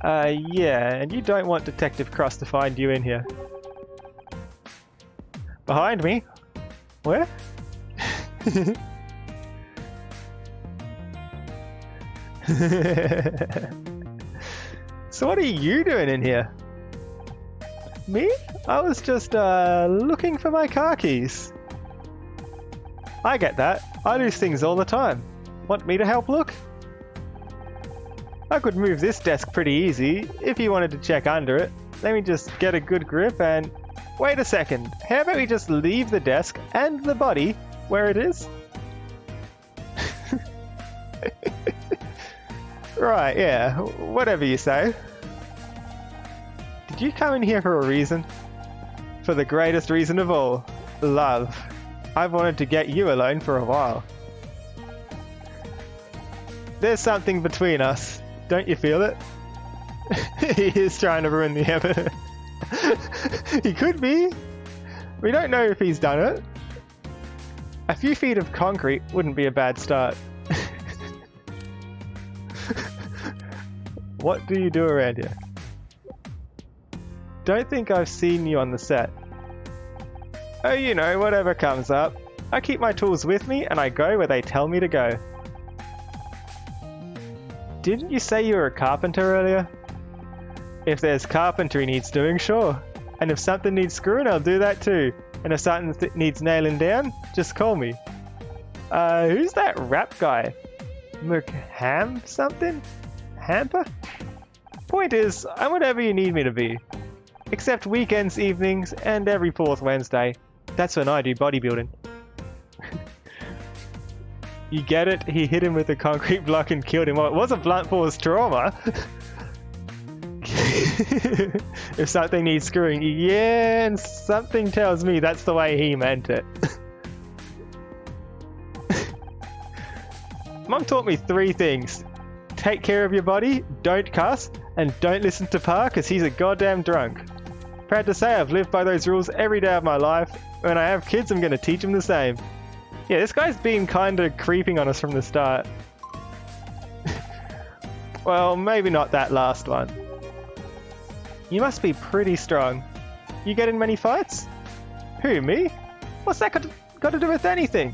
Yeah, and you don't want Detective Cross to find you in here. Behind me? Where? So what are you doing in here? Me? I was just looking for my car keys. I get that. I lose things all the time. Want me to help look? I could move this desk pretty easy if you wanted to check under it. Let me just get a good grip and... Wait a second. How about we just leave the desk and the body where it is? Right, yeah. Whatever you say. Did you come in here for a reason? For the greatest reason of all. Love. I've wanted to get you alone for a while. There's something between us. Don't you feel it? He is trying to ruin the evidence. He could be. We don't know if he's done it. A few feet of concrete wouldn't be a bad start. What do you do around here? Don't think I've seen you on the set. Oh, you know, whatever comes up. I keep my tools with me and I go where they tell me to go. Didn't you say you were a carpenter earlier? If there's carpentry needs doing, sure. And if something needs screwing, I'll do that too. And if something needs nailing down, just call me. Who's that rap guy? McHam something? Hamper? Point is, I'm whatever you need me to be. Except weekends, evenings, and every 4th Wednesday. That's when I do bodybuilding. You get it? He hit him with a concrete block and killed him. Well, it was a blunt force trauma. If something needs screwing, yeah, and something tells me that's the way he meant it. Mum taught me 3 things. Take care of your body, don't cuss, and don't listen to Pa because he's a goddamn drunk. Proud to say I've lived by those rules every day of my life, When I have kids, I'm gonna teach them the same. Yeah, this guy's been kinda creeping on us from the start. Well, maybe not that last one. You must be pretty strong. You get in many fights? Who, me? What's that got to do with anything?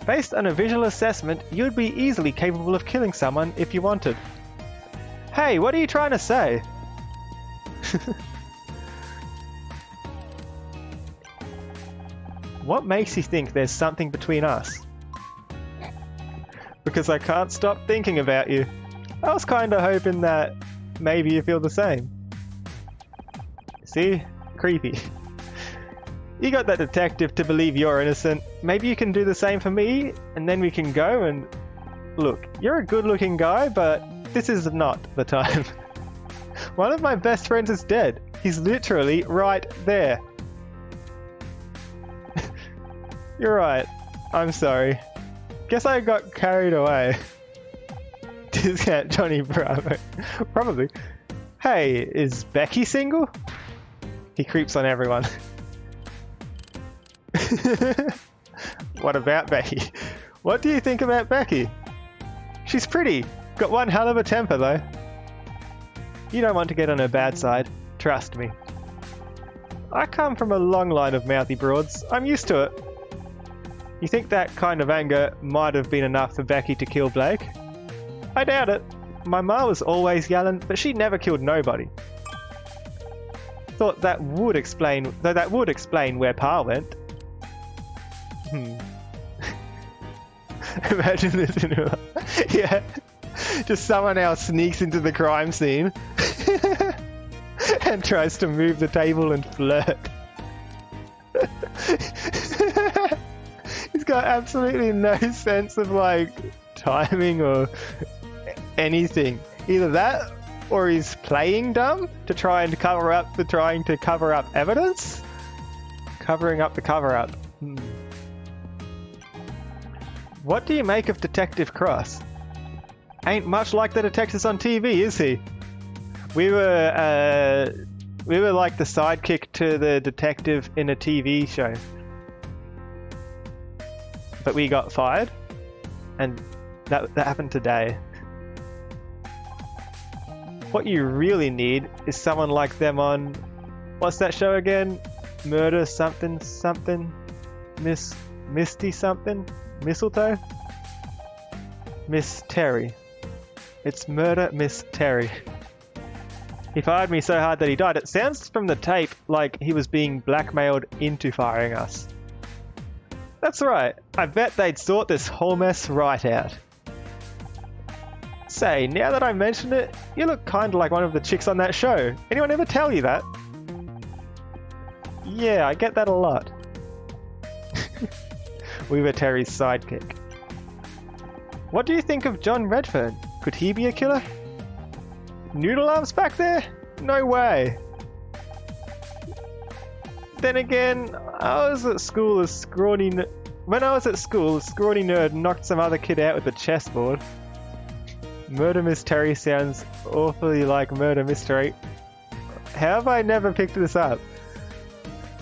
Based on a visual assessment, you'd be easily capable of killing someone if you wanted. Hey, what are you trying to say? What makes you think there's something between us? Because I can't stop thinking about you. I was kinda hoping that maybe you feel the same. See? Creepy. You got that detective to believe you're innocent. Maybe you can do the same for me, and then we can go and... Look, you're a good-looking guy, but this is not the time. One of my best friends is dead. He's literally right there. You're right. I'm sorry. Guess I got carried away. Discount Johnny Bravo. Probably. Hey, is Becky single? He creeps on everyone. What about Becky? What do you think about Becky? She's pretty. Got one hell of a temper though. You don't want to get on her bad side. Trust me. I come from a long line of mouthy broads. I'm used to it. You think that kind of anger might have been enough for Becky to kill Blake? I doubt it. My ma was always yelling, but she never killed nobody. Thought that would explain, though that would explain where Pa went. Imagine this in real life. Yeah. Just someone else sneaks into the crime scene and tries to move the table and flirt. He's got absolutely no sense of like timing or anything. Either that or he's playing dumb to try and cover up the trying to cover up evidence. Covering up the cover-up. What do you make of Detective Cross? Ain't much like the detectives on TV, is he? We were like the sidekick to the detective in a TV show. But we got fired, and that happened today. What you really need is someone like them on... What's that show again? Murder something something? Misty something? Mistletoe? Miss Terry. It's Murder Miss Terry. He fired me so hard that he died. It sounds from the tape like he was being blackmailed into firing us. That's right. I bet they'd sort this whole mess right out. Say, now that I mention it, you look kinda like one of the chicks on that show. Anyone ever tell you that? Yeah, I get that a lot. We were Terry's sidekick. What do you think of John Redfern? Could he be a killer? Noodle arms back there? No way. Then again, when I was at school, a scrawny nerd knocked some other kid out with a chessboard. Murder Mystery sounds awfully like Murder Mystery. How have I never picked this up?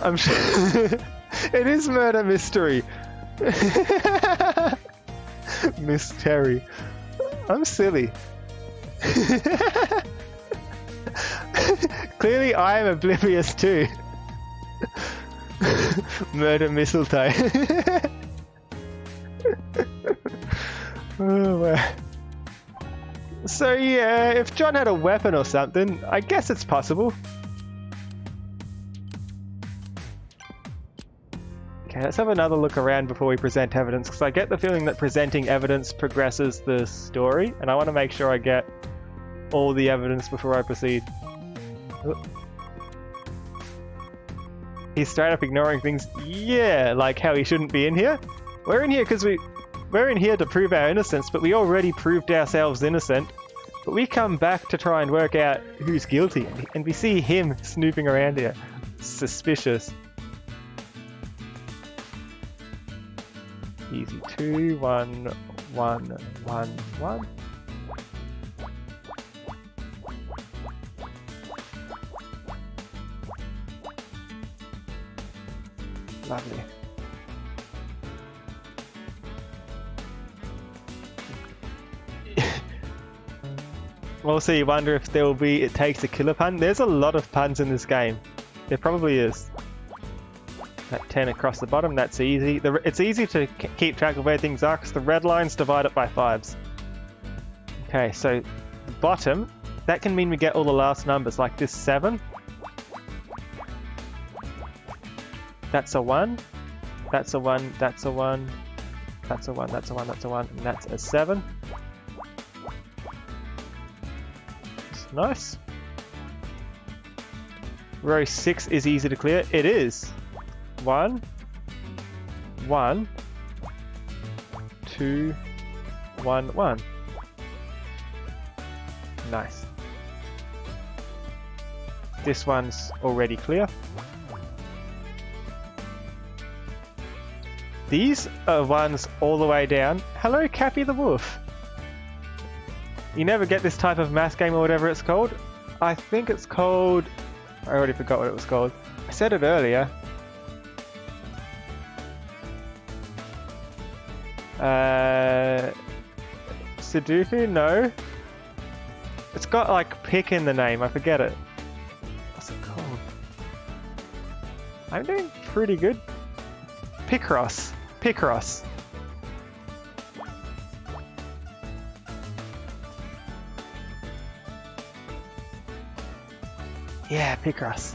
I'm sure it is Murder Mystery. Miss Terry. I'm silly. Clearly I am oblivious too. Murder mistletoe. Oh, wow. So yeah, if John had a weapon or something, I guess it's possible. Okay, let's have another look around before we present evidence, because I get the feeling that presenting evidence progresses the story, and I want to make sure I get all the evidence before I proceed. He's straight up ignoring things. Yeah, like how he shouldn't be in here. We're in here because we're in here to prove our innocence, but we already proved ourselves innocent. But we come back to try and work out who's guilty, and we see him snooping around here. Suspicious. Easy. 2, 1, 1, 1, 1. Lovely. Also, you wonder if there will be it takes a killer pun. There's a lot of puns in this game. There probably is. That 10 across the bottom, that's easy. It's easy to keep track of where things are because the red lines divide it by 5s. Okay, so the bottom, that can mean we get all the last numbers, like this 7. That's a 1. That's a 1. That's a 1. That's a 1. That's a 1. That's a 1. And that's a 7. It's nice. Row 6 is easy to clear. It is. 1, 1, 2, 1, 1. Nice. This one's already clear. These are ones all the way down. Hello, Cappy the Wolf. You never get this type of math game or whatever it's called. I think it's called... I already forgot what it was called. I said it earlier. Sudoku? No. It's got like pick in the name, I forget it. What's it called? I'm doing pretty good. Picross. Picross. Yeah, Picross.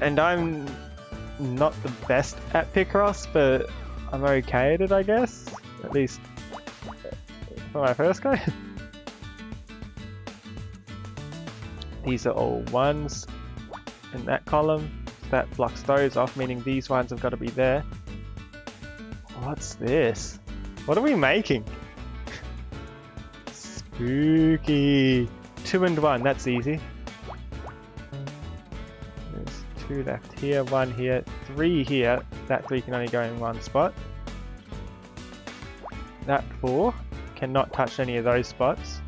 And I'm not the best at Picross, but I'm okay at it, I guess. At least for my first go. These are all 1s in that column. That blocks those off, meaning these ones have got to be there. What's this? What are we making? Spooky. 2 and 1, that's easy. There's 2 left here, 1 here, 3 here. That 3 can only go in 1 spot. That 4 cannot touch any of those spots.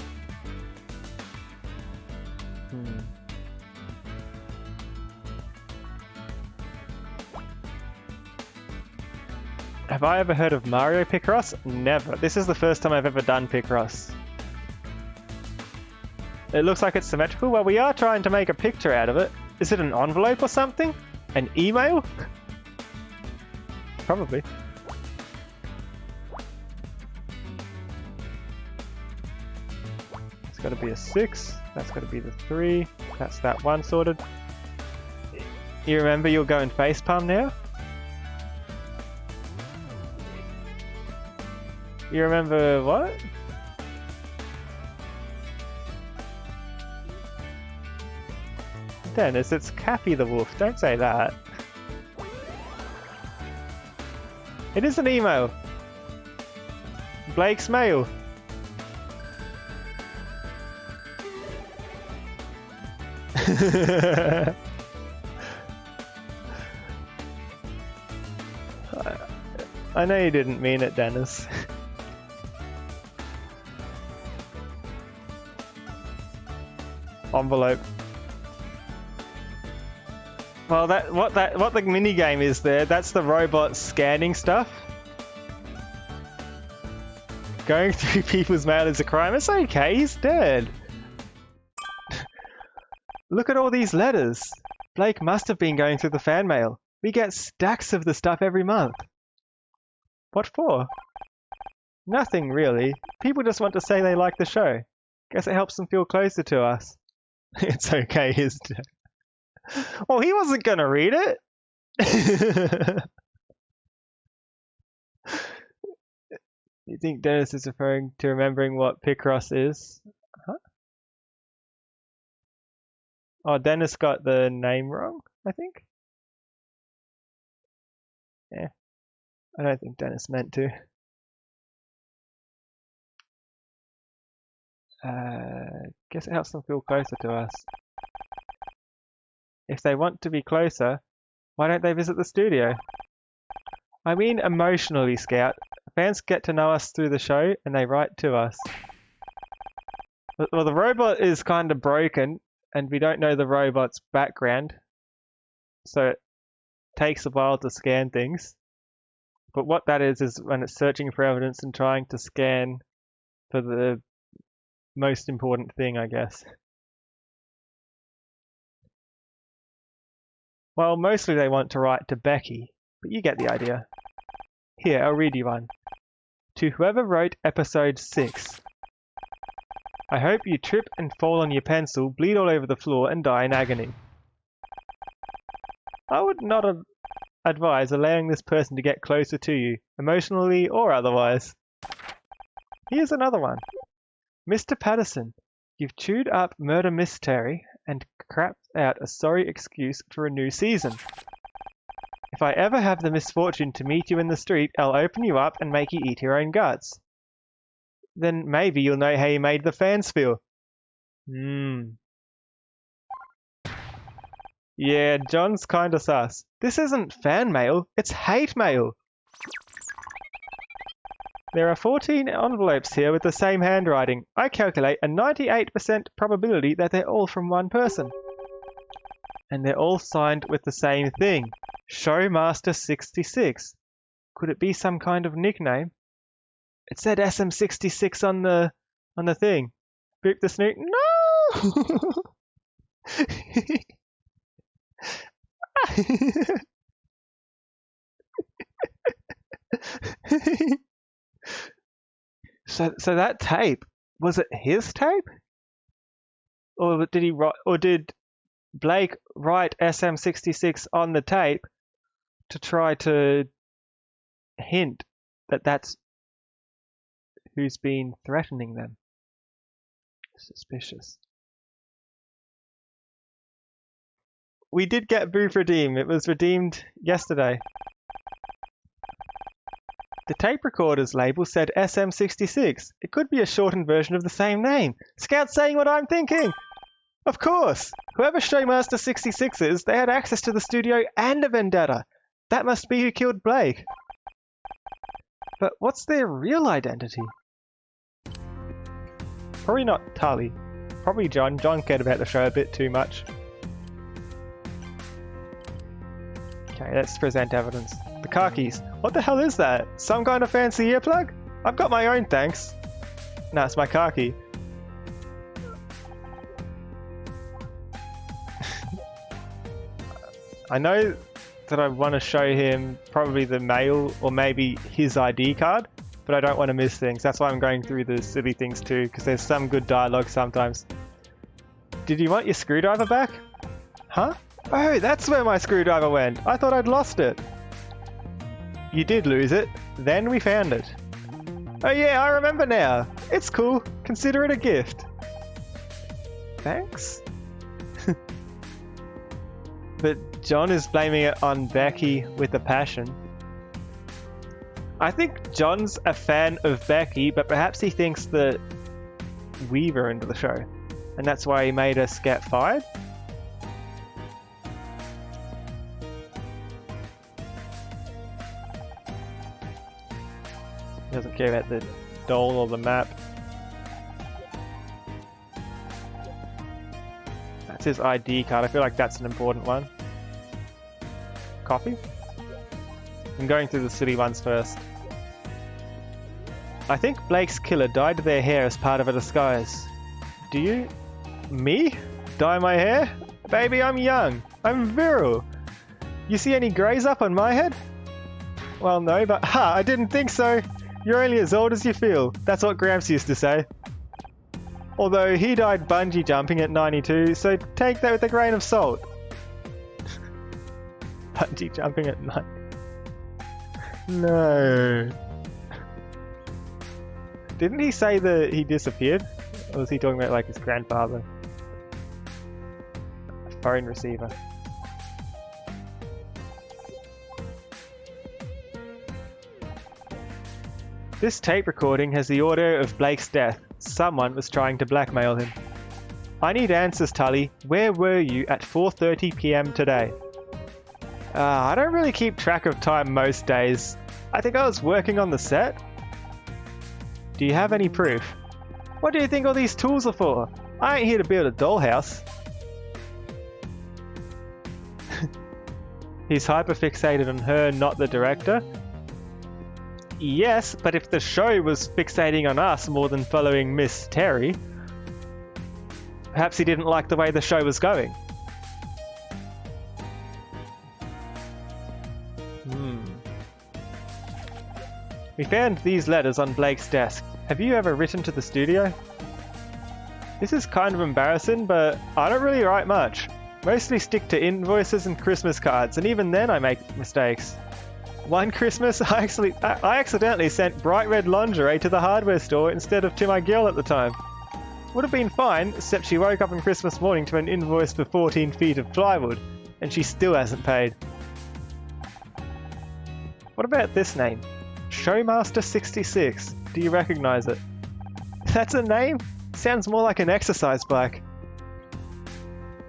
Have I ever heard of Mario Picross? Never. This is the first time I've ever done Picross. It looks like it's symmetrical. Well, we are trying to make a picture out of it. Is it an envelope or something? An email? Probably. It's got to be a 6. That's got to be the 3. That's that 1 sorted. You remember you're going facepalm now? You remember what? Dennis, it's Cappy the Wolf. Don't say that. It is an email. Blake's mail. I know you didn't mean it, Dennis. Envelope. Well, what the mini game is there? That's the robot scanning stuff. Going through people's mail is a crime. It's okay. He's dead. Look at all these letters. Blake must have been going through the fan mail. We get stacks of the stuff every month. What for? Nothing really. People just want to say they like the show. Guess it helps them feel closer to us. It's okay, he's dead. Well, he wasn't gonna read it. You think Dennis is referring to remembering what Picross is? Huh? Oh, Dennis got the name wrong, I think. Yeah. I don't think Dennis meant to. Guess it helps them feel closer to us. If they want to be closer, why don't they visit the studio? I mean emotionally, Scout. Fans get to know us through the show and they write to us. Well, the robot is kind of broken and we don't know the robot's background. So takes a while to scan things. But what that is when it's searching for evidence and trying to scan for the most important thing, I guess. Well, mostly they want to write to Becky, but you get the idea. Here, I'll read you one. To whoever wrote episode 6. I hope you trip and fall on your pencil, bleed all over the floor, and die in agony. I would not advise allowing this person to get closer to you, emotionally or otherwise. Here's another one. Mr. Patterson, you've chewed up murder mystery and crapped out a sorry excuse for a new season. If I ever have the misfortune to meet you in the street, I'll open you up and make you eat your own guts. Then maybe you'll know how you made the fans feel. Yeah, John's kinda sus. This isn't fan mail, it's hate mail. There are 14 envelopes here with the same handwriting. I calculate a 98% probability that they're all from one person. And they're all signed with the same thing. Showmaster66. Could it be some kind of nickname? It said SM66 on the thing. Boop the snoot. No! So that tape, was it his tape? Or did he write, or did Blake write SM66 on the tape to try to hint that that's who's been threatening them? Suspicious. We did get Booth redeemed. It was redeemed yesterday. The tape recorder's label said SM66. It could be a shortened version of the same name. Scout's saying what I'm thinking! Of course! Whoever Showmaster 66 is, they had access to the studio and a vendetta. That must be who killed Blake. But what's their real identity? Probably not Tully. Probably John. John cared about the show a bit too much. Okay, let's present evidence. The car keys. What the hell is that? Some kind of fancy earplug? I've got my own, thanks. No, it's my car key. I know that I want to show him probably the mail or maybe his ID card, but I don't want to miss things. That's why I'm going through the silly things too, because there's some good dialogue sometimes. Did you want your screwdriver back? Huh? Oh, that's where my screwdriver went. I thought I'd lost it. You did lose it. Then we found it. Oh yeah, I remember now. It's cool. Consider it a gift. Thanks? But John is blaming it on Becky with a passion. I think John's a fan of Becky, but perhaps he thinks that we ruined the show. And that's why he made us get fired? He doesn't care about the doll or the map. That's his ID card. I feel like that's an important one. Copy? I'm going through the city ones first. I think Blake's killer dyed their hair as part of a disguise. Do you? Me? Dye my hair? Baby, I'm young. I'm virile. You see any greys up on my head? Well, no, but I didn't think so. You're only as old as you feel. That's what Gramps used to say. Although he died bungee jumping at 92, so take that with a grain of salt. Bungee jumping at 90. No. Didn't he say that he disappeared? Or was he talking about like his grandfather? A phone receiver. This tape recording has the audio of Blake's death. Someone was trying to blackmail him. I need answers, Tully. Where were you at 4:30 PM today? I don't really keep track of time most days. I think I was working on the set. Do you have any proof? What do you think all these tools are for? I ain't here to build a dollhouse. He's hyperfixated on her, not the director. Yes, but if the show was fixating on us more than following Miss Terry, perhaps he didn't like the way the show was going. We found these letters on Blake's desk. Have you ever written to the studio? This is kind of embarrassing, but I don't really write much. Mostly stick to invoices and Christmas cards, and even then I make mistakes. One Christmas, I accidentally sent bright red lingerie to the hardware store instead of to my girl at the time. Would have been fine, except she woke up on Christmas morning to an invoice for 14 feet of plywood, and she still hasn't paid. What about this name? Showmaster66. Do you recognize it? That's a name? Sounds more like an exercise bike.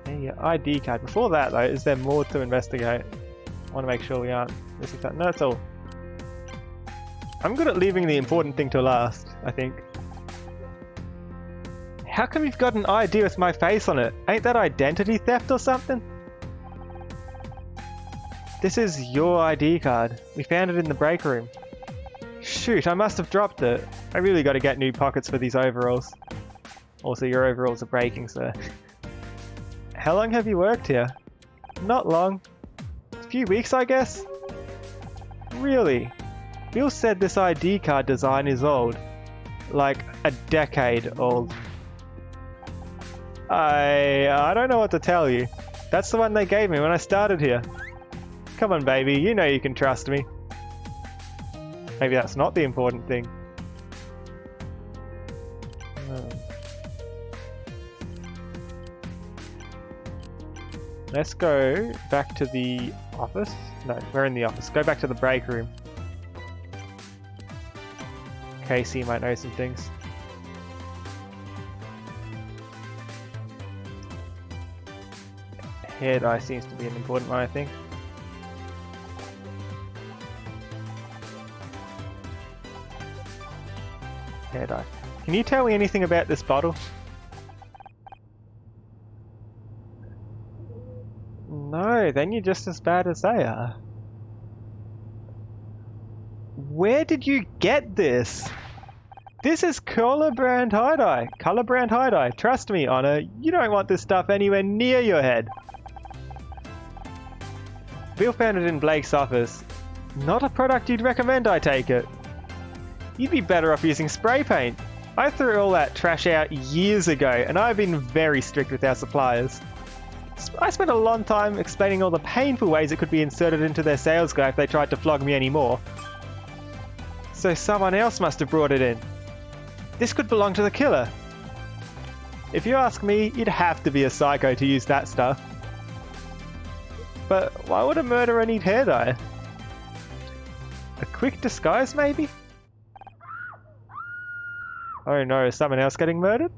Hey, ID card. Before that though, is there more to investigate? I want to make sure we aren't missing something. No, that's all. I'm good at leaving the important thing to last, I think. How come you've got an ID with my face on it? Ain't that identity theft or something? This is your ID card. We found it in the break room. Shoot, I must have dropped it. I really got to get new pockets for these overalls. Also, your overalls are breaking, sir. How long have you worked here? Not long. A few weeks, I guess? Really? Bill said this ID card design is old. Like, a decade old. I don't know what to tell you. That's the one they gave me when I started here. Come on, baby, you know you can trust me. Maybe that's not the important thing. Let's go back to the office. No, we're in the office. Go back to the break room. Casey might know some things. Hair dye seems to be an important one, I think. Hair dye. Can you tell me anything about this bottle? No, then you're just as bad as they are. Where did you get this? This is color brand tie-dye. Color brand tie-dye. Trust me, Honor, you don't want this stuff anywhere near your head. Bill found it in Blake's office. Not a product you'd recommend, I take it. You'd be better off using spray paint. I threw all that trash out years ago, and I've been very strict with our suppliers. I spent a long time explaining all the painful ways it could be inserted into their sales guide if they tried to flog me anymore. So someone else must have brought it in. This could belong to the killer. If you ask me, you'd have to be a psycho to use that stuff. But why would a murderer need hair dye? A quick disguise, maybe? Oh no, is someone else getting murdered?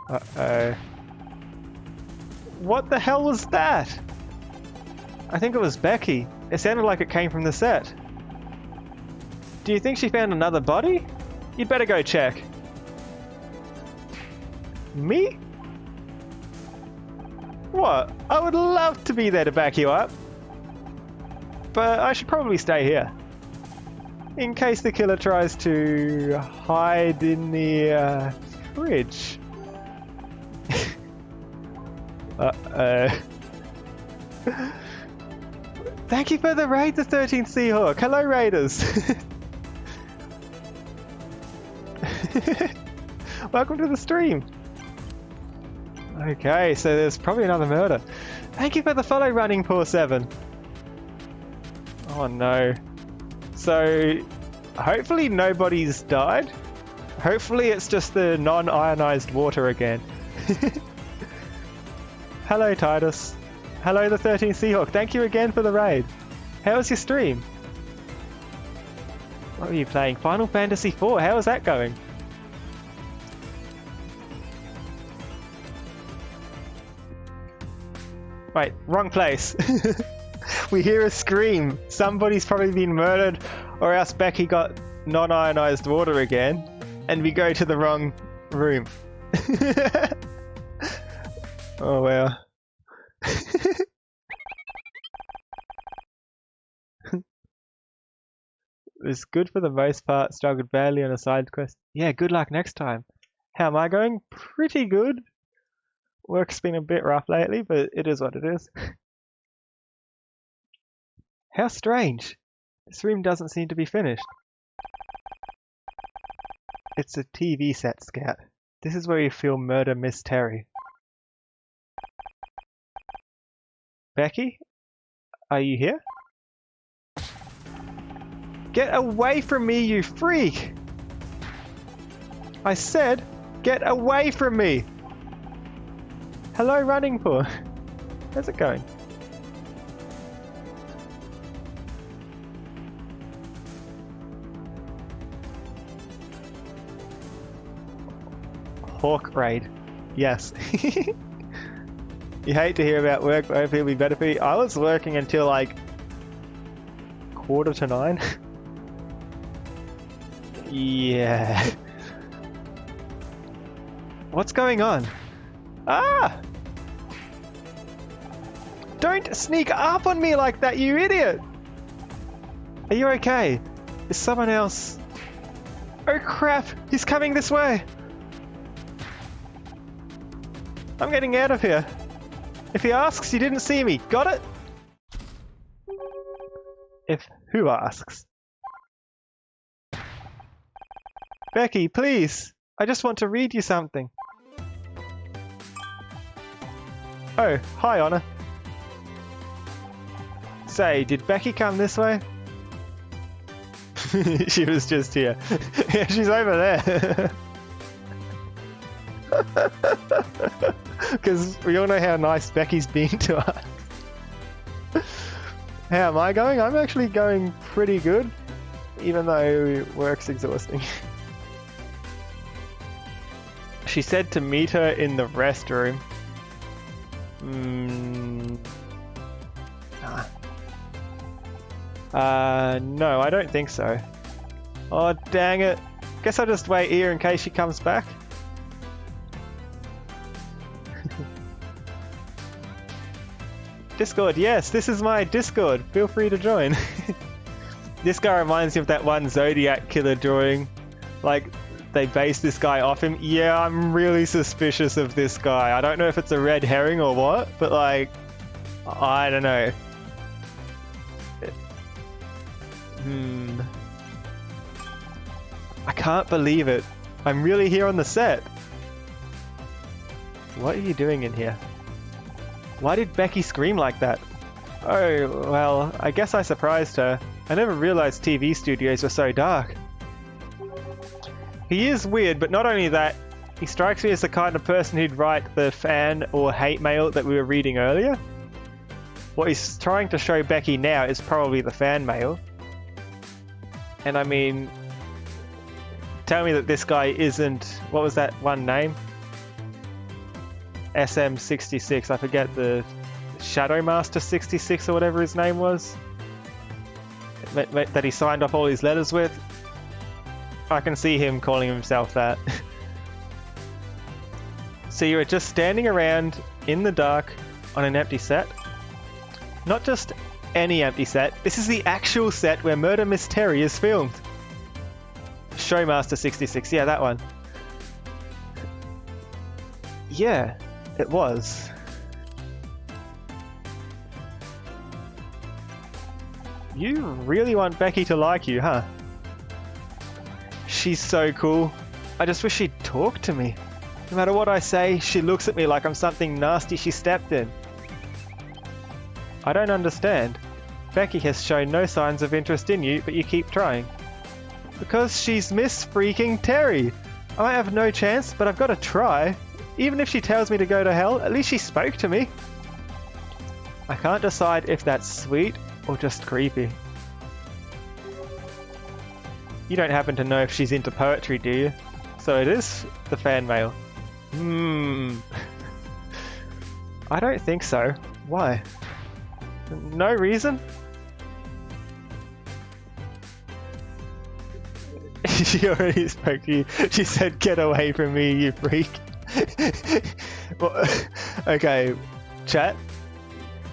Uh-oh. What the hell was that? I think it was Becky. It sounded like it came from the set. Do you think she found another body? You'd better go check. Me? What? I would love to be there to back you up. But I should probably stay here. In case the killer tries to hide in the fridge. Uh-oh. Thank you for the raid, the 13th Seahawk. Hello, Raiders. Welcome to the stream. Okay, so there's probably another murder. Thank you for the follow, Running Poor 7. Oh no. So, hopefully nobody's died. Hopefully it's just the non-ionized water again. Hello, Titus. Hello, the 13th Seahawk. Thank you again for the raid. How was your stream? What were you playing? Final Fantasy IV. How is that going? Wait, wrong place. We hear a scream. Somebody's probably been murdered, or else Becky got non-ionized water again, and we go to the wrong room. Oh wow. was good for the most part, struggled barely on a side quest. Yeah, good luck next time. How am I going? Pretty good. Work's been a bit rough lately, but it is what it is. How strange. This room doesn't seem to be finished. It's a TV set, Scout. This is where you feel murder Miss Terry. Becky? Are you here? Get away from me, you freak! I said, get away from me! Hello, running paw. How's it going? Hawk raid. Yes. You hate to hear about work, but hopefully it'll be better for you. I was working until like 8:45. Yeah. What's going on? Ah! Don't sneak up on me like that, you idiot! Are you okay? Is someone else... Oh crap! He's coming this way! I'm getting out of here. If he asks, you didn't see me. Got it? If who asks? Becky, please. I just want to read you something. Oh, hi, Honor. Say, did Becky come this way? She was just here. Yeah, she's over there. Because we all know how nice Becky's been to us. How am I going? I'm actually going pretty good, even though work's exhausting. She said to meet her in the restroom. No, I don't think so. Oh, dang it. Guess I'll just wait here in case she comes back. Discord, yes, this is my Discord. Feel free to join. This guy reminds me of that one Zodiac killer drawing. Like, they based this guy off him. Yeah, I'm really suspicious of this guy. I don't know if it's a red herring or what, but like, I don't know. I can't believe it. I'm really here on the set. What are you doing in here? Why did Becky scream like that? Oh, well, I guess I surprised her. I never realized TV studios were so dark. He is weird, but not only that, he strikes me as the kind of person who'd write the fan or hate mail that we were reading earlier. What he's trying to show Becky now is probably the fan mail. And I mean, tell me that this guy isn't... What was that one name? SM66, I forget, the Shadow Master 66 or whatever his name was, that he signed off all his letters with. I can see him calling himself that. So you were just standing around in the dark on an empty set? Not just any empty set, this is the actual set where Murder Miss Terry is filmed. Showmaster 66, yeah, that one. Yeah. It was. You really want Becky to like you, huh? She's so cool. I just wish she'd talk to me. No matter what I say, she looks at me like I'm something nasty she stepped in. I don't understand. Becky has shown no signs of interest in you, but you keep trying. Because she's Miss freaking Terry. I might have no chance, but I've got to try. Even if she tells me to go to hell, at least she spoke to me. I can't decide if that's sweet or just creepy. You don't happen to know if she's into poetry, do you? So it is the fan mail. I don't think so. Why? No reason? She already spoke to you. She said, "Get away from me, you freak." Well, okay, chat.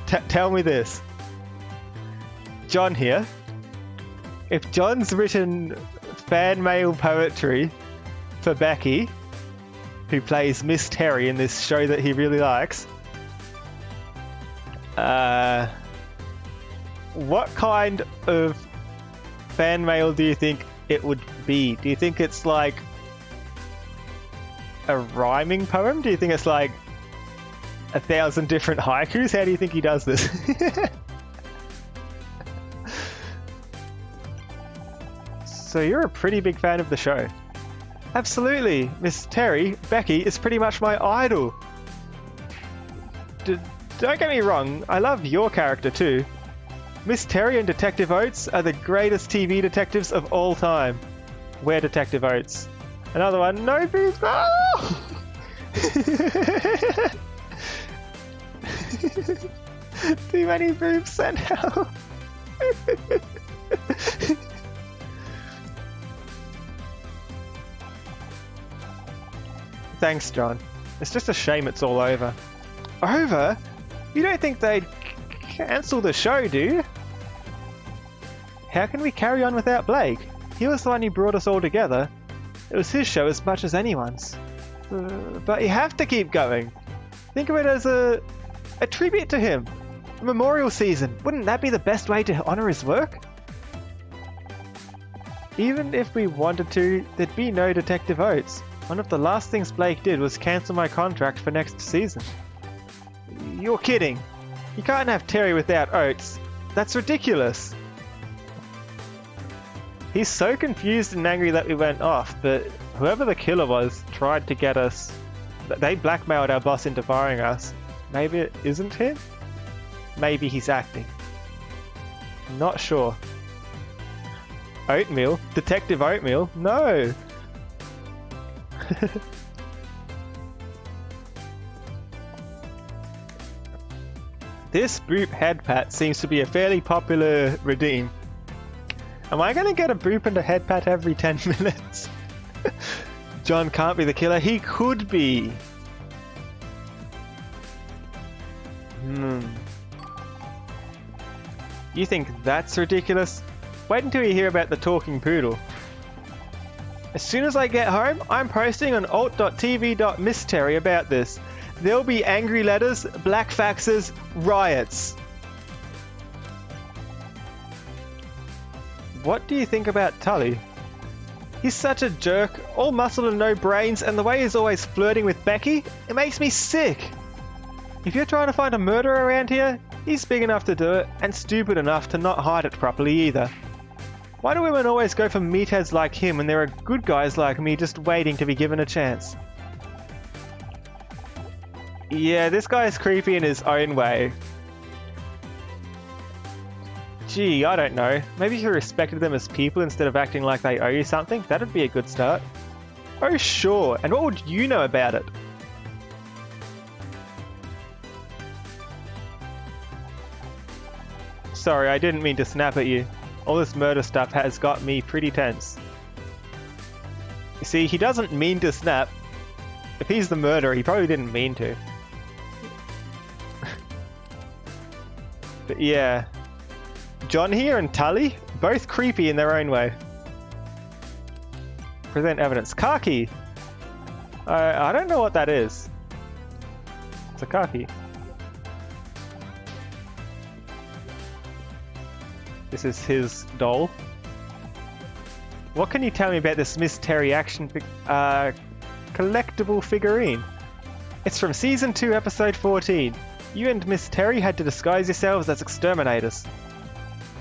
Tell me this. John here. if John's written fan mail poetry for Becky, who plays Miss Terry in this show that he really likes, what kind of fan mail do you think it would be? Do you think it's like a rhyming poem? Do you think it's like 1,000 different haikus? How do you think he does this? So you're a pretty big fan of the show. Absolutely, Miss Terry, Becky is pretty much my idol. Don't get me wrong, I love your character too. Miss Terry and Detective Oates are the greatest TV detectives of all time. We're Detective Oates. Another one, no boobs. Oh! Too many boobs sent out. Thanks, John. It's just a shame it's all over. Over? You don't think they'd cancel the show, do you? How can we carry on without Blake? He was the one who brought us all together. It was his show as much as anyone's. But you have to keep going. Think of it as a tribute to him. A memorial season. Wouldn't that be the best way to honor his work? Even if we wanted to, there'd be no Detective Oates. One of the last things Blake did was cancel my contract for next season. You're kidding. You can't have Terry without Oates. That's ridiculous. He's so confused and angry that we went off, but whoever the killer was tried to get us. They blackmailed our boss into firing us. Maybe it isn't him? Maybe he's acting. Not sure. Oatmeal? Detective Oatmeal? No! This boop head pat seems to be a fairly popular redeem. Am I gonna get a boop and a head pat every 10 minutes? John can't be the killer. He could be. You think that's ridiculous? Wait until you hear about the talking poodle. As soon as I get home, I'm posting on alt.tv.missterry about this. There'll be angry letters, black faxes, riots. What do you think about Tully? He's such a jerk, all muscle and no brains, and the way he's always flirting with Becky, it makes me sick. If you're trying to find a murderer around here, he's big enough to do it, and stupid enough to not hide it properly either. Why do women always go for meatheads like him when there are good guys like me just waiting to be given a chance? Yeah, this guy is creepy in his own way. Gee, I don't know. Maybe if you respected them as people instead of acting like they owe you something, that'd be a good start. Oh sure, and what would you know about it? Sorry, I didn't mean to snap at you. All this murder stuff has got me pretty tense. You see, he doesn't mean to snap. If he's the murderer, he probably didn't mean to. But yeah. John here and Tully, both creepy in their own way. Present evidence. Car key! I don't know what that is. It's a car key. This is his doll. What can you tell me about this Miss Terry action collectible figurine? It's from Season 2, Episode 14. You and Miss Terry had to disguise yourselves as exterminators.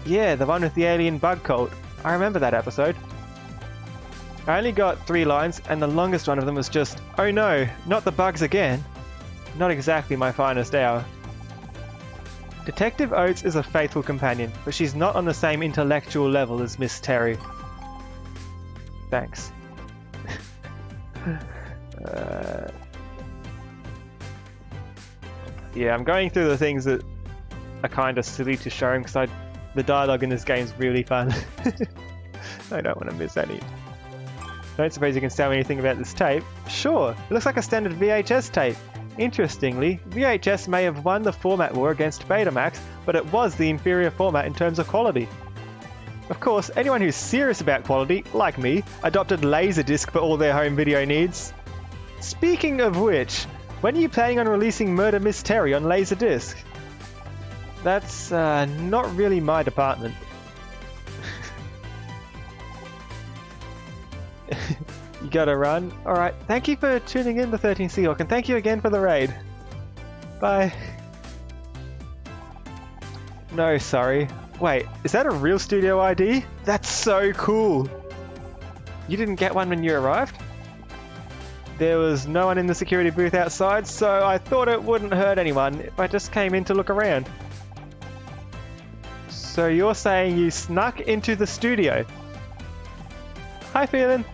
Yeah, the one with the alien bug cult. I remember that episode. I only got 3 lines, and the longest one of them was just, "Oh no, not the bugs again." Not exactly my finest hour. Detective Oates is a faithful companion, but she's not on the same intellectual level as Miss Terry. Thanks. Yeah, I'm going through the things that are kind of silly to show him because the dialogue in this game is really fun. I don't want to miss any. Don't suppose you can tell me anything about this tape? Sure, it looks like a standard VHS tape. Interestingly, VHS may have won the format war against Betamax, but it was the inferior format in terms of quality. Of course, anyone who's serious about quality, like me, adopted Laserdisc for all their home video needs. Speaking of which, when are you planning on releasing Murder Mystery on Laserdisc? That's not really my department. You gotta run? Alright, thank you for tuning in to 13 Seahawk, and thank you again for the raid. Bye. No, sorry. Wait, is that a real studio ID? That's so cool! You didn't get one when you arrived? There was no one in the security booth outside, so I thought it wouldn't hurt anyone if I just came in to look around. So you're saying you snuck into the studio? Hi, Phelan.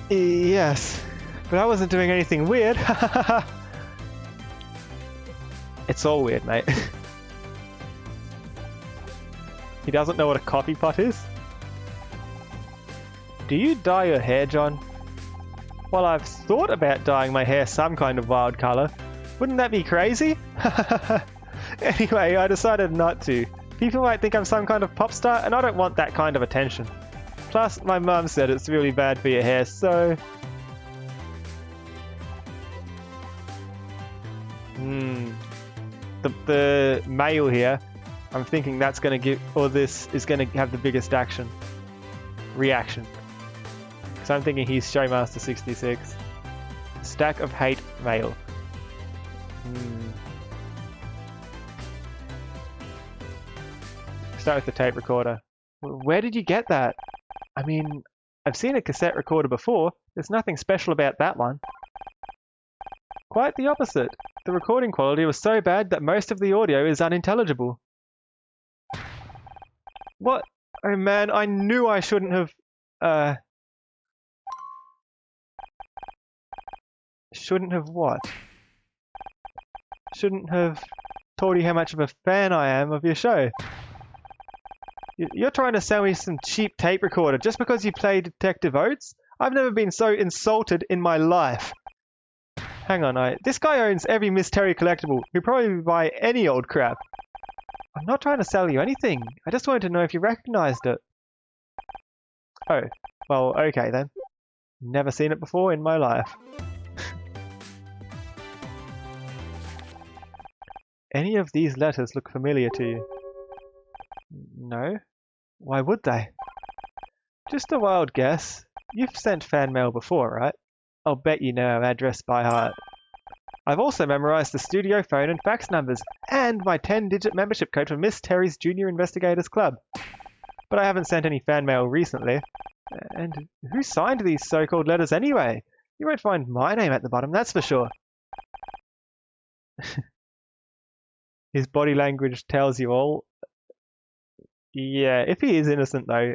Yes, but I wasn't doing anything weird. It's all weird, mate. He doesn't know what a coffee pot is? Do you dye your hair, John? Well, I've thought about dyeing my hair some kind of wild colour. Wouldn't that be crazy? Anyway, I decided not to. People might think I'm some kind of pop star, and I don't want that kind of attention. Plus, my mum said it's really bad for your hair, so... The male here, I'm thinking that's going to give, or this is going to have the biggest reaction. So I'm thinking he's Showmaster 66. Stack of hate male. Start with the tape recorder. Where did you get that? I mean, I've seen a cassette recorder before. There's nothing special about that one. Quite the opposite. The recording quality was so bad that most of the audio is unintelligible. What? Oh man, I knew I shouldn't have, Shouldn't have what? Shouldn't have told you how much of a fan I am of your show. You're trying to sell me some cheap tape recorder just because you play Detective Oates? I've never been so insulted in my life. Hang on, this guy owns every Miss Terry collectible. He'll probably buy any old crap. I'm not trying to sell you anything. I just wanted to know if you recognized it. Oh, well, okay then. Never seen it before in my life. Any of these letters look familiar to you? No? Why would they? Just a wild guess. You've sent fan mail before, right? I'll bet you know our address by heart. I've also memorized the studio phone and fax numbers, and my 10-digit membership code for Miss Terry's Junior Investigators Club. But I haven't sent any fan mail recently. And who signed these so-called letters anyway? You won't find my name at the bottom, that's for sure. His body language tells you all. Yeah, if he is innocent though,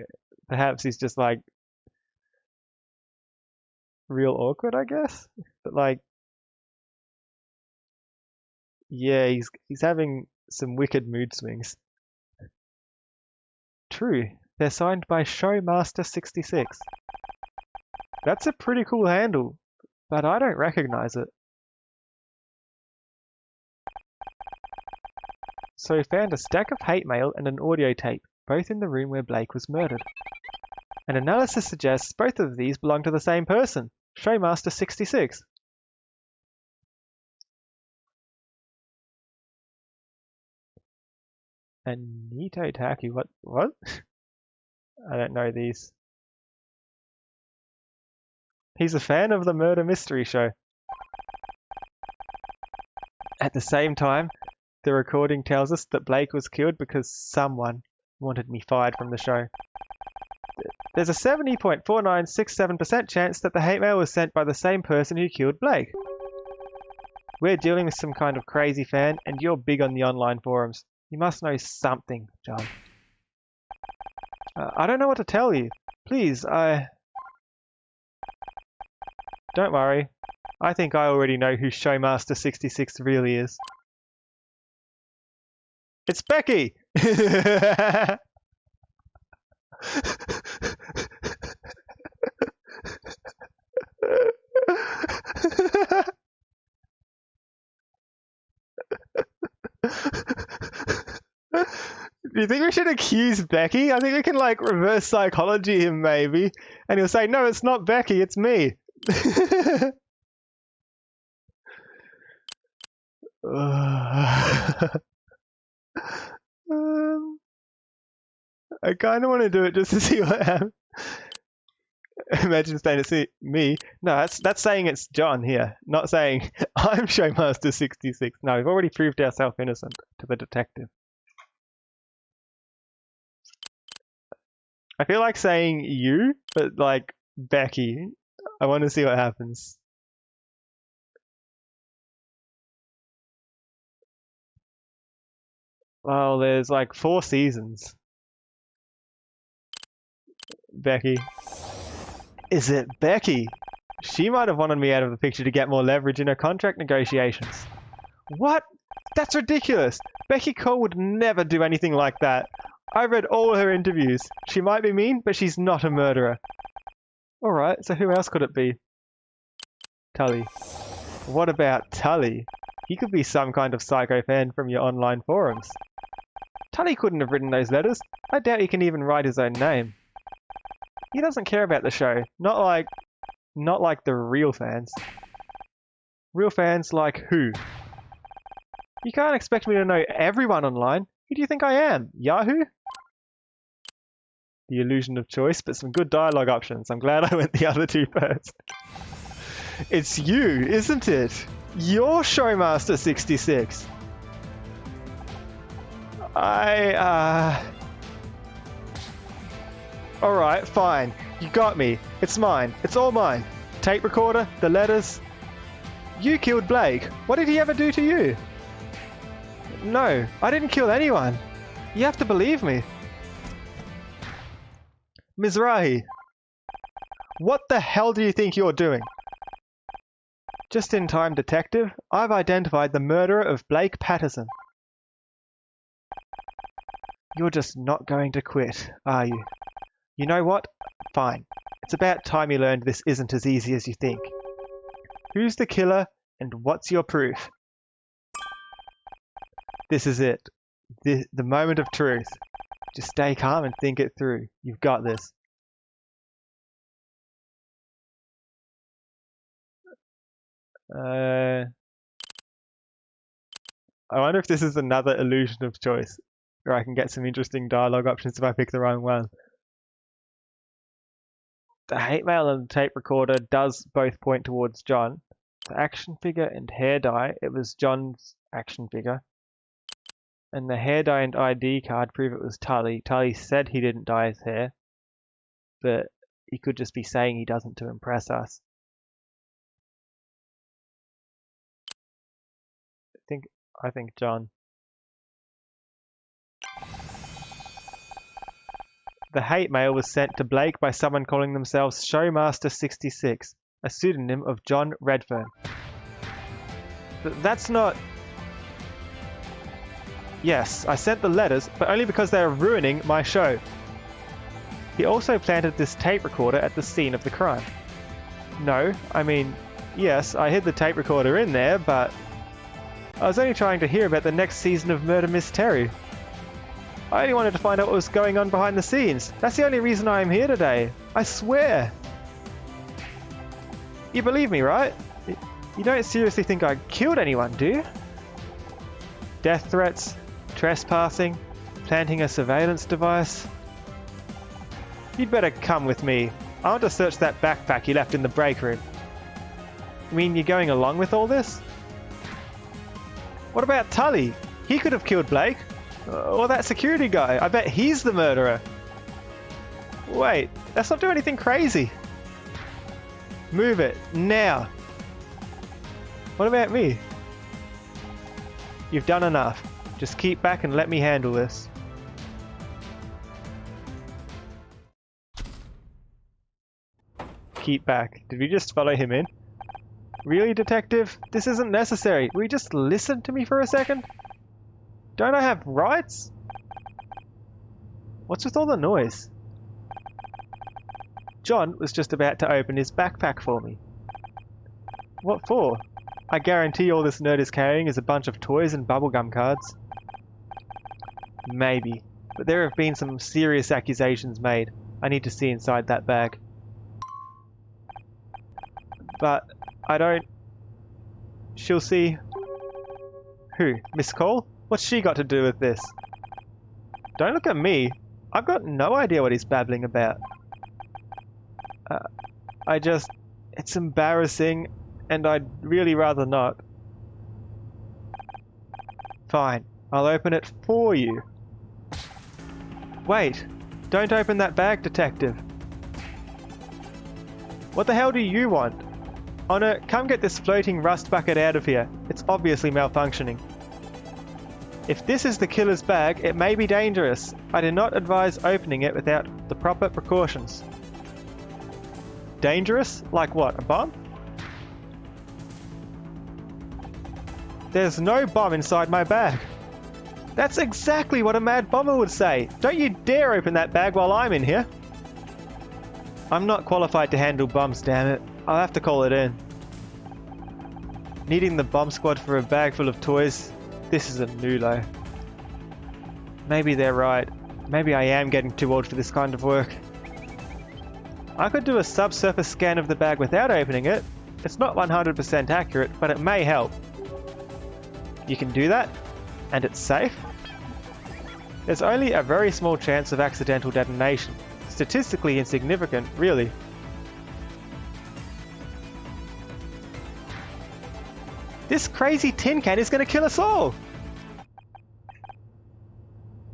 perhaps he's just like real awkward, I guess. But like, yeah, he's having some wicked mood swings. True, they're signed by Showmaster 66. That's a pretty cool handle, but I don't recognize it. So we found a stack of hate mail and an audio tape, both in the room where Blake was murdered. An analysis suggests both of these belong to the same person, Showmaster 66. Anito Taki, what? I don't know these. He's a fan of the murder mystery show. At the same time, the recording tells us that Blake was killed because someone wanted me fired from the show. There's a 70.4967% chance that the hate mail was sent by the same person who killed Blake. We're dealing with some kind of crazy fan, and you're big on the online forums. You must know something, John. I don't know what to tell you. Please, Don't worry. I think I already know who Showmaster 66 really is. It's Becky! Do you think we should accuse Becky? I think we can, like, reverse psychology him, maybe. And he'll say, no, it's not Becky, it's me. I kind of want to do it just to see what happens. Imagine saying it's me. No, that's saying it's John here, not saying I'm Showmaster 66. No, we've already proved ourselves innocent to the detective. I feel like saying you, but like Becky. I want to see what happens. Well, there's like 4 seasons. Becky. Is it Becky? She might have wanted me out of the picture to get more leverage in her contract negotiations. What? That's ridiculous. Becky Cole would never do anything like that. I read all her interviews. She might be mean, but she's not a murderer. Alright, so who else could it be? Tully. What about Tully? He could be some kind of psycho fan from your online forums. Tully couldn't have written those letters. I doubt he can even write his own name. He doesn't care about the show. Not like the real fans. Real fans like who? You can't expect me to know everyone online. Who do you think I am? Yahoo? The illusion of choice, but some good dialogue options. I'm glad I went the other 2 first. It's you, isn't it? You're Showmaster 66. Alright, fine. You got me. It's mine. It's all mine. Tape recorder, the letters. You killed Blake. What did he ever do to you? No, I didn't kill anyone. You have to believe me. Mizrahi. What the hell do you think you're doing? Just in time, detective. I've identified the murderer of Blake Patterson. You're just not going to quit, are you? You know what? Fine. It's about time you learned this isn't as easy as you think. Who's the killer and what's your proof? This is it. The moment of truth. Just stay calm and think it through. You've got this. I wonder if this is another illusion of choice, where I can get some interesting dialogue options if I pick the wrong one. The hate mail and the tape recorder does both point towards John. The action figure and hair dye, it was John's action figure. And the hair dye and ID card prove it was Tully. Tully said he didn't dye his hair, but he could just be saying he doesn't to impress us. I think John. The hate mail was sent to Blake by someone calling themselves Showmaster66, a pseudonym of John Redfern. That's not... Yes, I sent the letters, but only because they are ruining my show. He also planted this tape recorder at the scene of the crime. No, I mean, yes, I hid the tape recorder in there, but I was only trying to hear about the next season of Murder Mystery. I only wanted to find out what was going on behind the scenes. That's the only reason I am here today. I swear. You believe me, right? You don't seriously think I killed anyone, do you? Death threats, trespassing, planting a surveillance device. You'd better come with me. I want to search that backpack you left in the break room. You mean you're going along with all this? What about Tully? He could have killed Blake. Or that security guy. I bet he's the murderer. Wait, let's not do anything crazy. Move it, now. What about me? You've done enough. Just keep back and let me handle this. Keep back. Did we just follow him in? Really, detective? This isn't necessary. Will you just listen to me for a second? Don't I have rights? What's with all the noise? John was just about to open his backpack for me. What for? I guarantee all this nerd is carrying is a bunch of toys and bubblegum cards. Maybe. but there have been some serious accusations made. I need to see inside that bag. But I don't... She'll see... Who? Miss Cole? What's she got to do with this? Don't look at me. I've got no idea what he's babbling about. I just... It's embarrassing, and I'd really rather not. Fine. I'll open it for you. Wait. Don't open that bag, Detective. What the hell do you want? Honor, come get this floating rust bucket out of here. It's obviously malfunctioning. If this is the killer's bag, it may be dangerous. I do not advise opening it without the proper precautions. Dangerous? Like what, a bomb? There's no bomb inside my bag. That's exactly what a mad bomber would say. Don't you dare open that bag while I'm in here. I'm not qualified to handle bombs, damn it. I'll have to call it in. Needing the bomb squad for a bag full of toys, this is a nulo. Maybe they're right. Maybe I am getting too old for this kind of work. I could do a subsurface scan of the bag without opening it. It's not 100% accurate, but it may help. You can do that? And it's safe? There's only a very small chance of accidental detonation. Statistically insignificant, really. This crazy tin can is going to kill us all!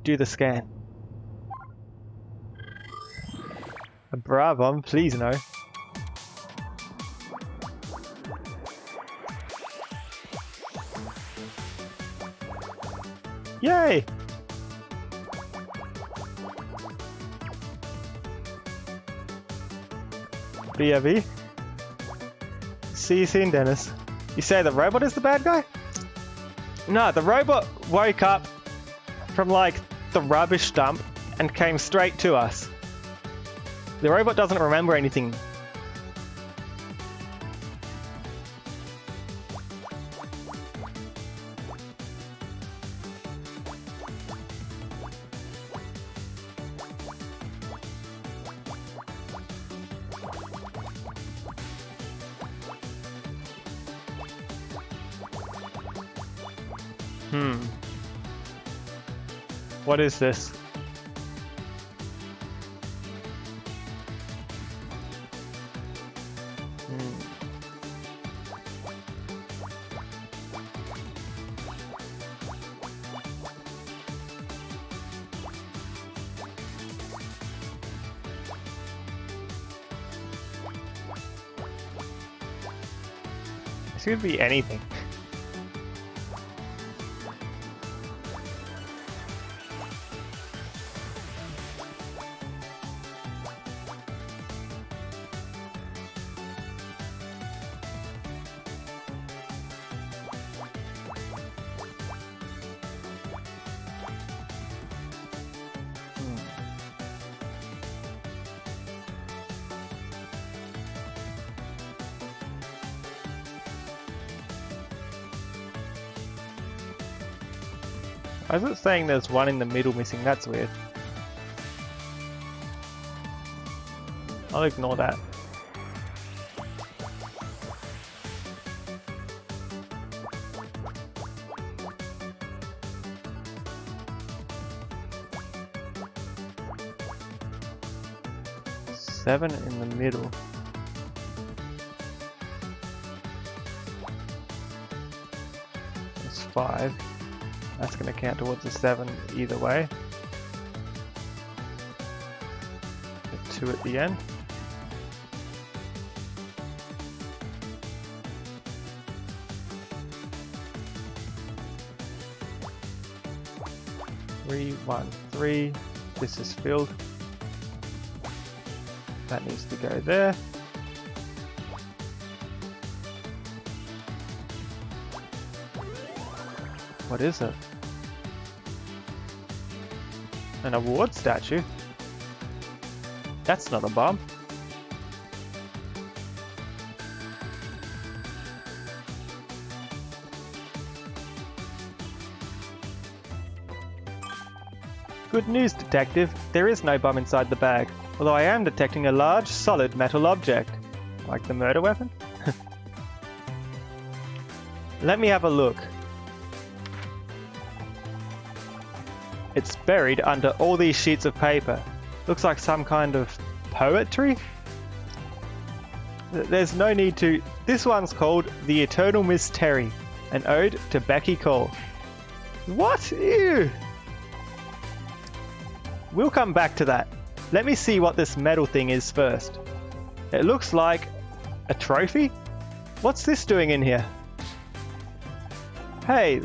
Do the scan. A bra bomb, please no. Yay! BRB. See you soon, Dennis. You say the robot is the bad guy? No, the robot woke up from like the rubbish dump and came straight to us. The robot doesn't remember anything. What is this? This could be anything. Why is it saying there's one in the middle missing? That's weird. I'll ignore that. Seven in the middle. It's 5. That's going to count towards the 7 either way. The 2 at the end. Three, 1, 3. This is filled. That needs to go there. What is it? An award statue? That's not a bomb. Good news, Detective. There is no bomb inside the bag, although I am detecting a large, solid metal object. Like the murder weapon? Let me have a look. It's buried under all these sheets of paper. Looks like some kind of poetry? There's no need to... This one's called The Eternal Miss Terry, an ode to Becky Cole. What? Ew! We'll come back to that. Let me see what this metal thing is first. It looks like a trophy? What's this doing in here? Hey,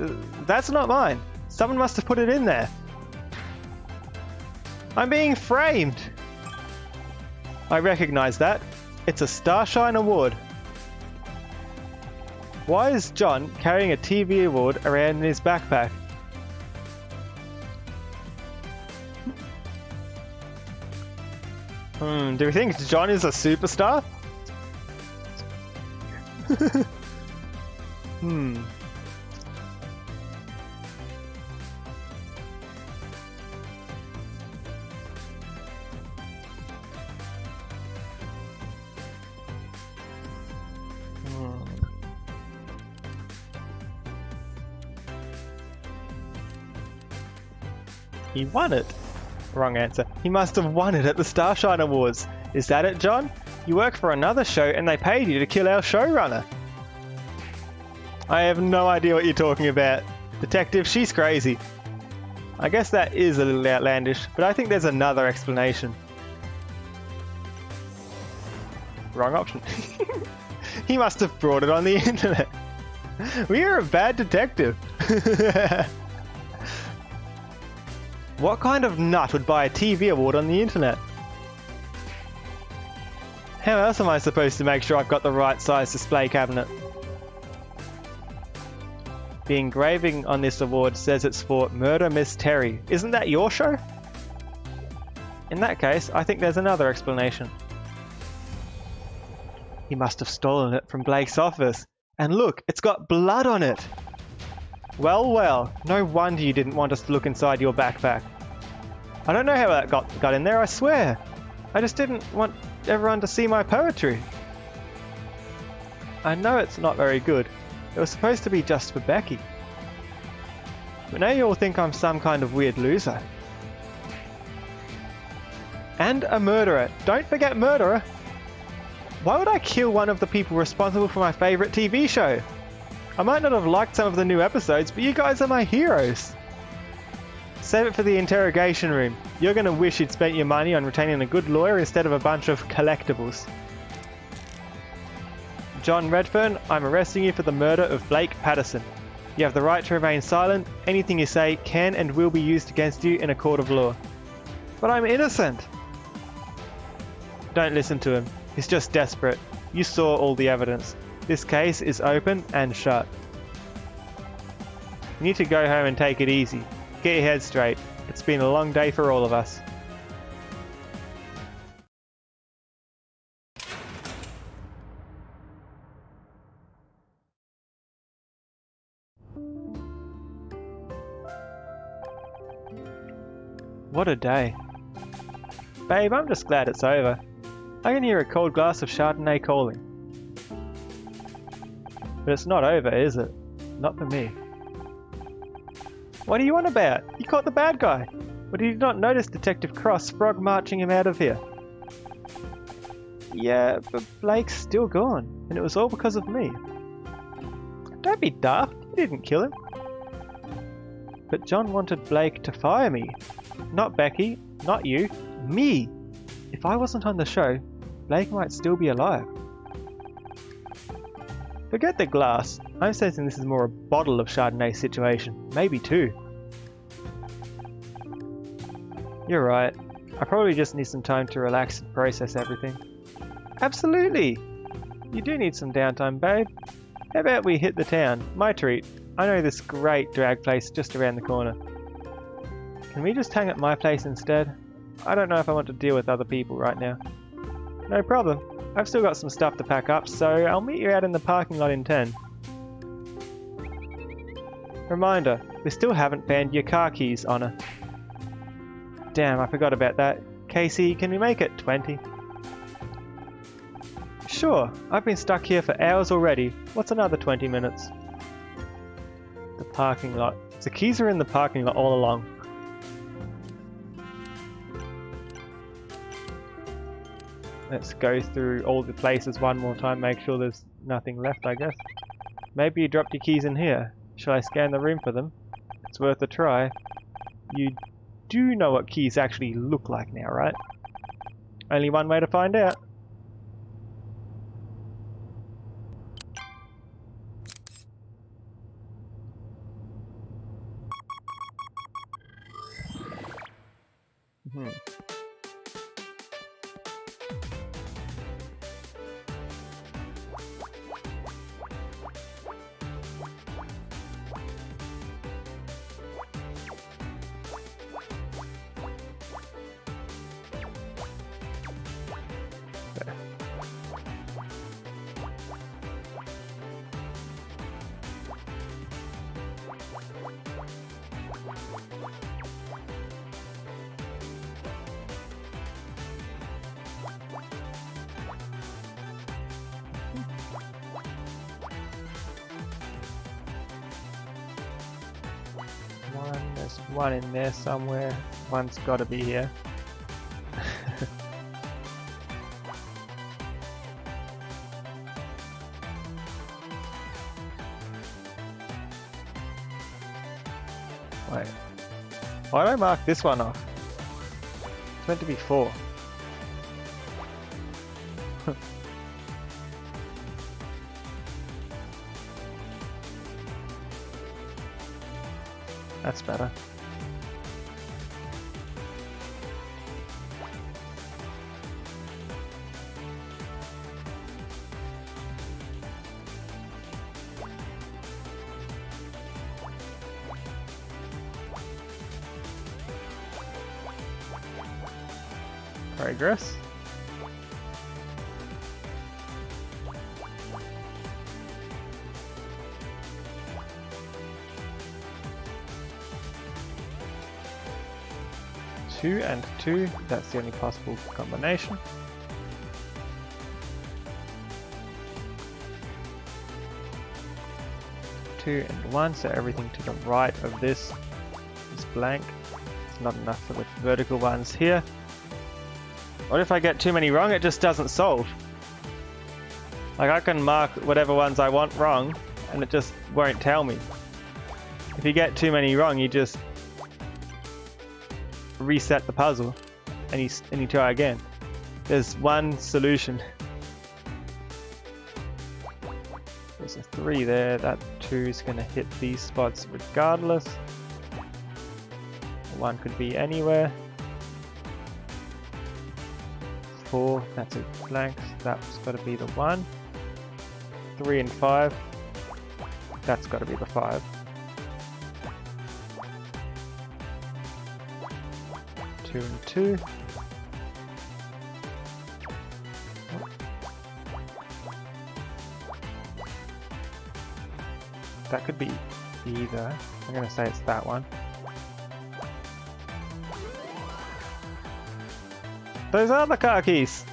that's not mine. Someone must have put it in there. I'm being framed. I recognize that. It's a Starshine Award. Why is John carrying a TV award around in his backpack? Do we think John is a superstar? He won it. Wrong answer. He must have won it at the Starshine Awards. Is that it, John? You work for another show and they paid you to kill our showrunner. I have no idea what you're talking about. Detective, she's crazy. I guess that is a little outlandish, but I think there's another explanation. Wrong option. He must have brought it on the internet. We are a bad detective. What kind of nut would buy a TV award on the internet? How else am I supposed to make sure I've got the right size display cabinet? The engraving on this award says it's for Murder Miss Terry. Isn't that your show? In that case, I think there's another explanation. He must have stolen it from Blake's office. And look, it's got blood on it! Well, no wonder you didn't want us to look inside your backpack. I don't know how that got in there, I swear. I just didn't want everyone to see my poetry. I know it's not very good. It was supposed to be just for Becky. But now you all think I'm some kind of weird loser. And a murderer. Don't forget murderer. Why would I kill one of the people responsible for my favourite TV show? I might not have liked some of the new episodes, but you guys are my heroes. Save it for the interrogation room. You're going to wish you'd spent your money on retaining a good lawyer instead of a bunch of collectibles. John Redfern, I'm arresting you for the murder of Blake Patterson. You have the right to remain silent. Anything you say can and will be used against you in a court of law. But I'm innocent. Don't listen to him. He's just desperate. You saw all the evidence. This case is open and shut. You need to go home and take it easy. Get your head straight. It's been a long day for all of us. What a day. Babe, I'm just glad it's over. I can hear a cold glass of Chardonnay calling. But it's not over, is it? Not for me. What are you on about? You caught the bad guy. Or did you not notice Detective Cross frog marching him out of here? Yeah, but Blake's still gone, and it was all because of me. Don't be daft, you didn't kill him. But John wanted Blake to fire me. Not Becky, not you, me. If I wasn't on the show, Blake might still be alive. Forget the glass. I'm sensing this is more a bottle of Chardonnay situation. Maybe two. You're right. I probably just need some time to relax and process everything. Absolutely! You do need some downtime, babe. How about we hit the town? My treat. I know this great drag place just around the corner. Can we just hang at my place instead? I don't know if I want to deal with other people right now. No problem. I've still got some stuff to pack up, so I'll meet you out in the parking lot in 10. Reminder, we still haven't found your car keys, Honor. Damn, I forgot about that. Casey, can we make it 20? Sure, I've been stuck here for hours already. What's another 20 minutes? The parking lot. The keys are in the parking lot all along. Let's go through all the places one more time, make sure there's nothing left, I guess. Maybe you dropped your keys in here. Shall I scan the room for them? It's worth a try. You do know what keys actually look like now, right? Only one way to find out. There's one in there somewhere. One's got to be here. Wait. Why did I mark this one off? It's meant to be 4. That's better. Progress. Two and 2, that's the only possible combination. Two and 1, so everything to the right of this is blank. It's not enough for the vertical ones here. What if I get too many wrong? It just doesn't solve. Like, I can mark whatever ones I want wrong and it just won't tell me. If you get too many wrong, you just reset the puzzle and you try again. There's one solution. There's a 3 there. That 2 is going to hit these spots regardless. 1 could be anywhere. 4, that's a blank. That's got to be the 1. 3 and 5. That's got to be the 5. 2 and 2. That could be either. I'm going to say it's that one. Those are the car keys!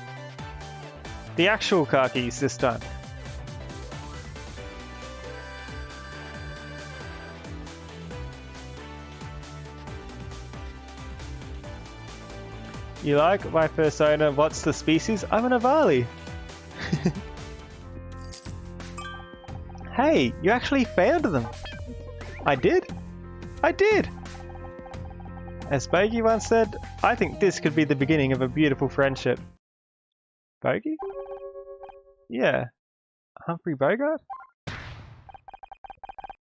The actual car keys this time. You like my persona? What's the species? I'm an Avali. Hey, you actually found them. I did? I did! As Bogey once said, I think this could be the beginning of a beautiful friendship. Bogey? Yeah. Humphrey Bogart?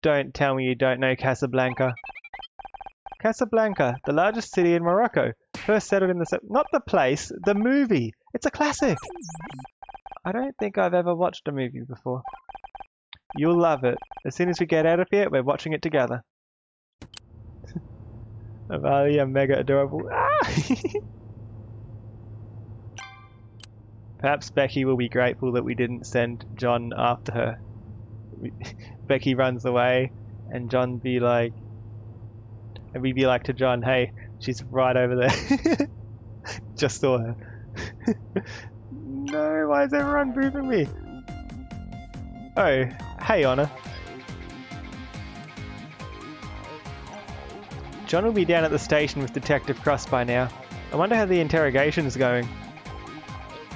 Don't tell me you don't know Casablanca. Casablanca, the largest city in Morocco. First settled in the... Not the place, the movie! It's a classic! I don't think I've ever watched a movie before. You'll love it. As soon as we get out of here, we're watching it together. Avalia, mega adorable. Ah! Perhaps Becky will be grateful that we didn't send John after her. Becky runs away, and John be like... And we'd be like to John, hey, She's right over there. Just saw her. No, why is everyone booping me? Oh, hey Honor. John will be down at the station with Detective Cross by now. I wonder how the interrogation's going.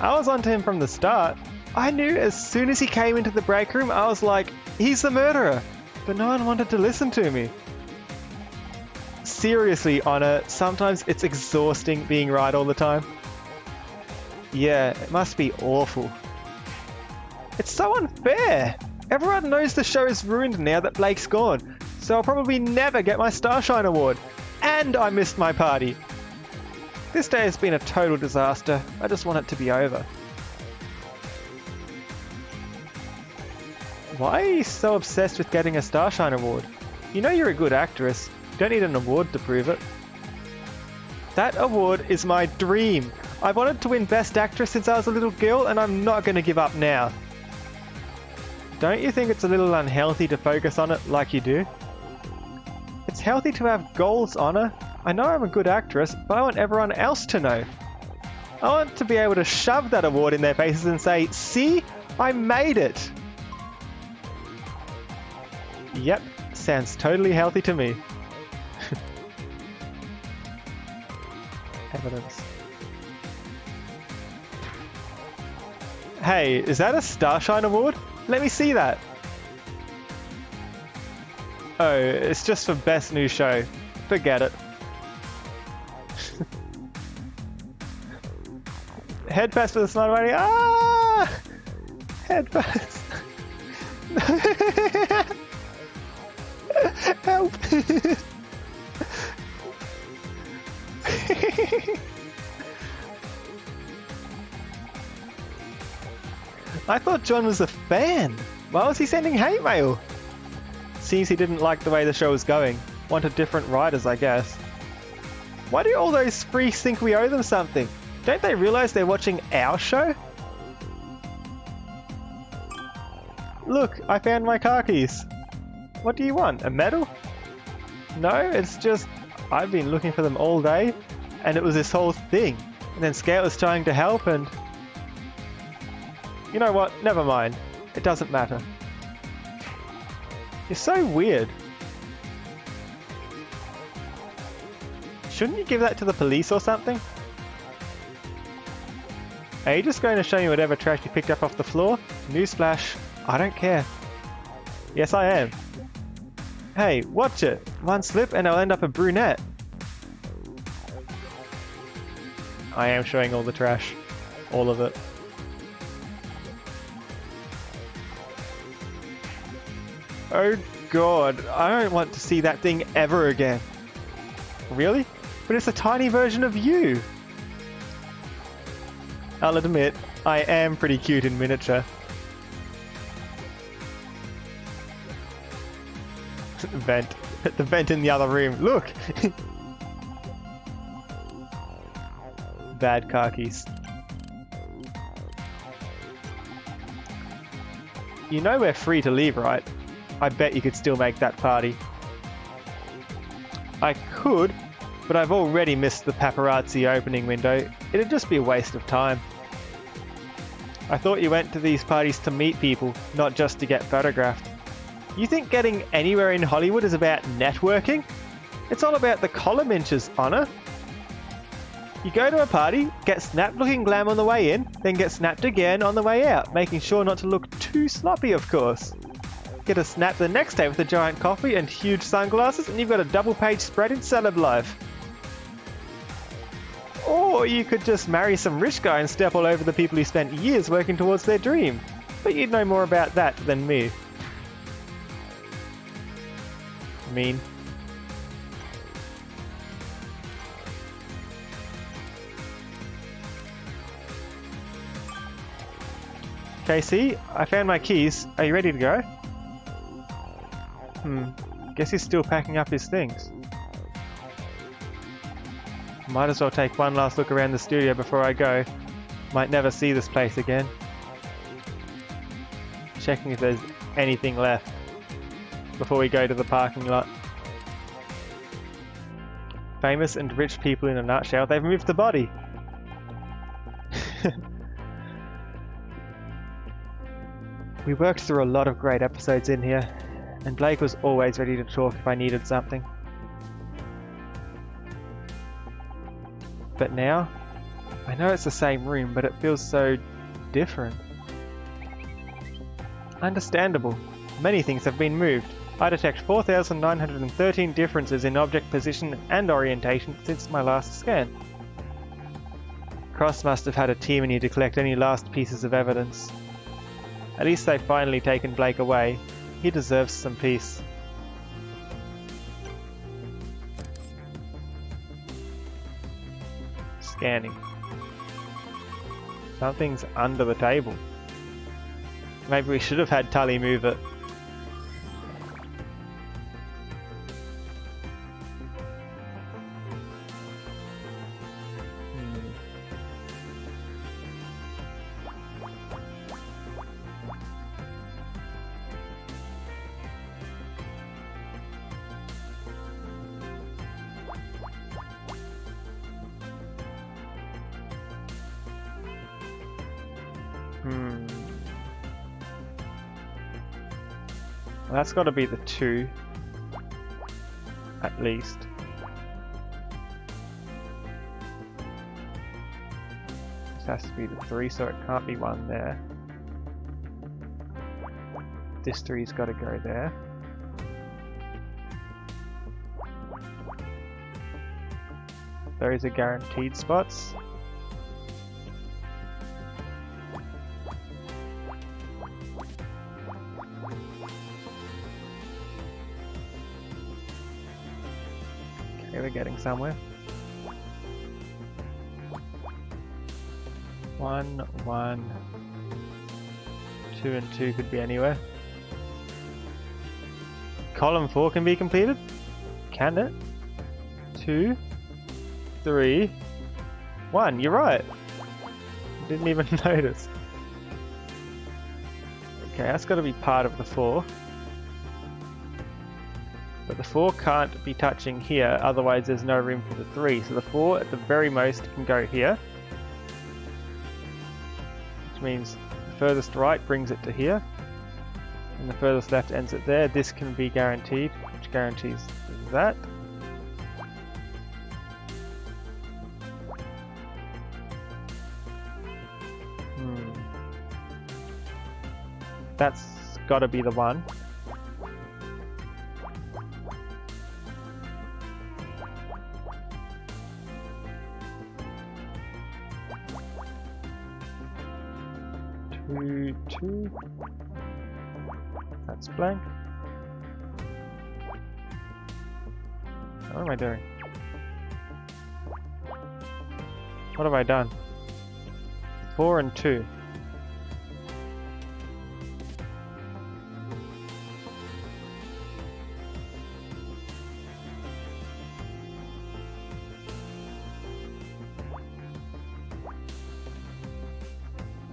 I was onto him from the start. I knew as soon as he came into the break room, I was like, he's the murderer. But no one wanted to listen to me. Seriously, Honor, sometimes it's exhausting being right all the time. Yeah, it must be awful. It's so unfair. Everyone knows the show is ruined now that Blake's gone, so I'll probably never get my Starshine Award. And I missed my party. This day has been a total disaster. I just want it to be over. Why are you so obsessed with getting a Starshine Award? You know you're a good actress. You don't need an award to prove it. That award is my dream. I wanted to win Best Actress since I was a little girl, and I'm not going to give up now. Don't you think it's a little unhealthy to focus on it like you do? It's healthy to have goals, Honor. I know I'm a good actress, but I want everyone else to know. I want to be able to shove that award in their faces and say, see, I made it. Yep, sounds totally healthy to me. Evidence. Hey, is that a Starshine Award? Let me see that. Oh, it's just for Best New Show. Forget it. Head pass for the smart buddy. Ah! Head pass. Help! I thought John was a fan. Why was he sending hate mail? Seems he didn't like the way the show was going. Wanted different writers, I guess. Why do all those freaks think we owe them something? Don't they realize they're watching our show? Look, I found my car keys. What do you want? A medal? No, it's just I've been looking for them all day, and it was this whole thing. And then Scale was trying to help, and you know what? Never mind. It doesn't matter. You're so weird. Shouldn't you give that to the police or something? Are you just going to show me whatever trash you picked up off the floor? Newsflash, I don't care. Yes, I am. Hey, watch it. One slip and I'll end up a brunette. I am showing all the trash. All of it. Oh god, I don't want to see that thing ever again. Really? But it's a tiny version of you. I'll admit, I am pretty cute in miniature. Vent. The vent in the other room. Look! Bad car keys. You know we're free to leave, right? I bet you could still make that party. I could, but I've already missed the paparazzi opening window. It'd just be a waste of time. I thought you went to these parties to meet people, not just to get photographed. You think getting anywhere in Hollywood is about networking? It's all about the column inches, Honor. You go to a party, get snapped looking glam on the way in, then get snapped again on the way out, making sure not to look too sloppy, of course. Get a snap the next day with a giant coffee and huge sunglasses, and you've got a double-page spread in Celeb Life. Or you could just marry some rich guy and step all over the people who spent years working towards their dream. But you'd know more about that than me. Mean. Casey, I found my keys. Are you ready to go? Guess he's still packing up his things. Might as well take one last look around the studio before I go. Might never see this place again. Checking if there's anything left before we go to the parking lot. Famous and rich people in a nutshell. They've moved the body. We worked through a lot of great episodes in here, and Blake was always ready to talk if I needed something. But now, I know it's the same room, but it feels so different. Understandable. Many things have been moved. I detect 4,913 differences in object position and orientation since my last scan. Cross must have had a team in here to collect any last pieces of evidence. At least they've finally taken Blake away. He deserves some peace. Scanning. Something's under the table. Maybe we should have had Tully move it. Well, that's got to be the 2, at least. This has to be the 3, so it can't be 1 there. This 3's got to go there. Those are guaranteed spots. We're getting somewhere. 1, 1, 2 and 2 could be anywhere. Column 4 can be completed? Can it? 2, 3, 1. You're right. Didn't even notice. Okay, that's got to be part of the 4. But the 4 can't be touching here, otherwise there's no room for the 3. So the 4 at the very most can go here. Which means the furthest right brings it to here. And the furthest left ends it there. This can be guaranteed, which guarantees that. That's gotta be the 1. Two. That's blank. What am I doing? What have I done? 4 and 2.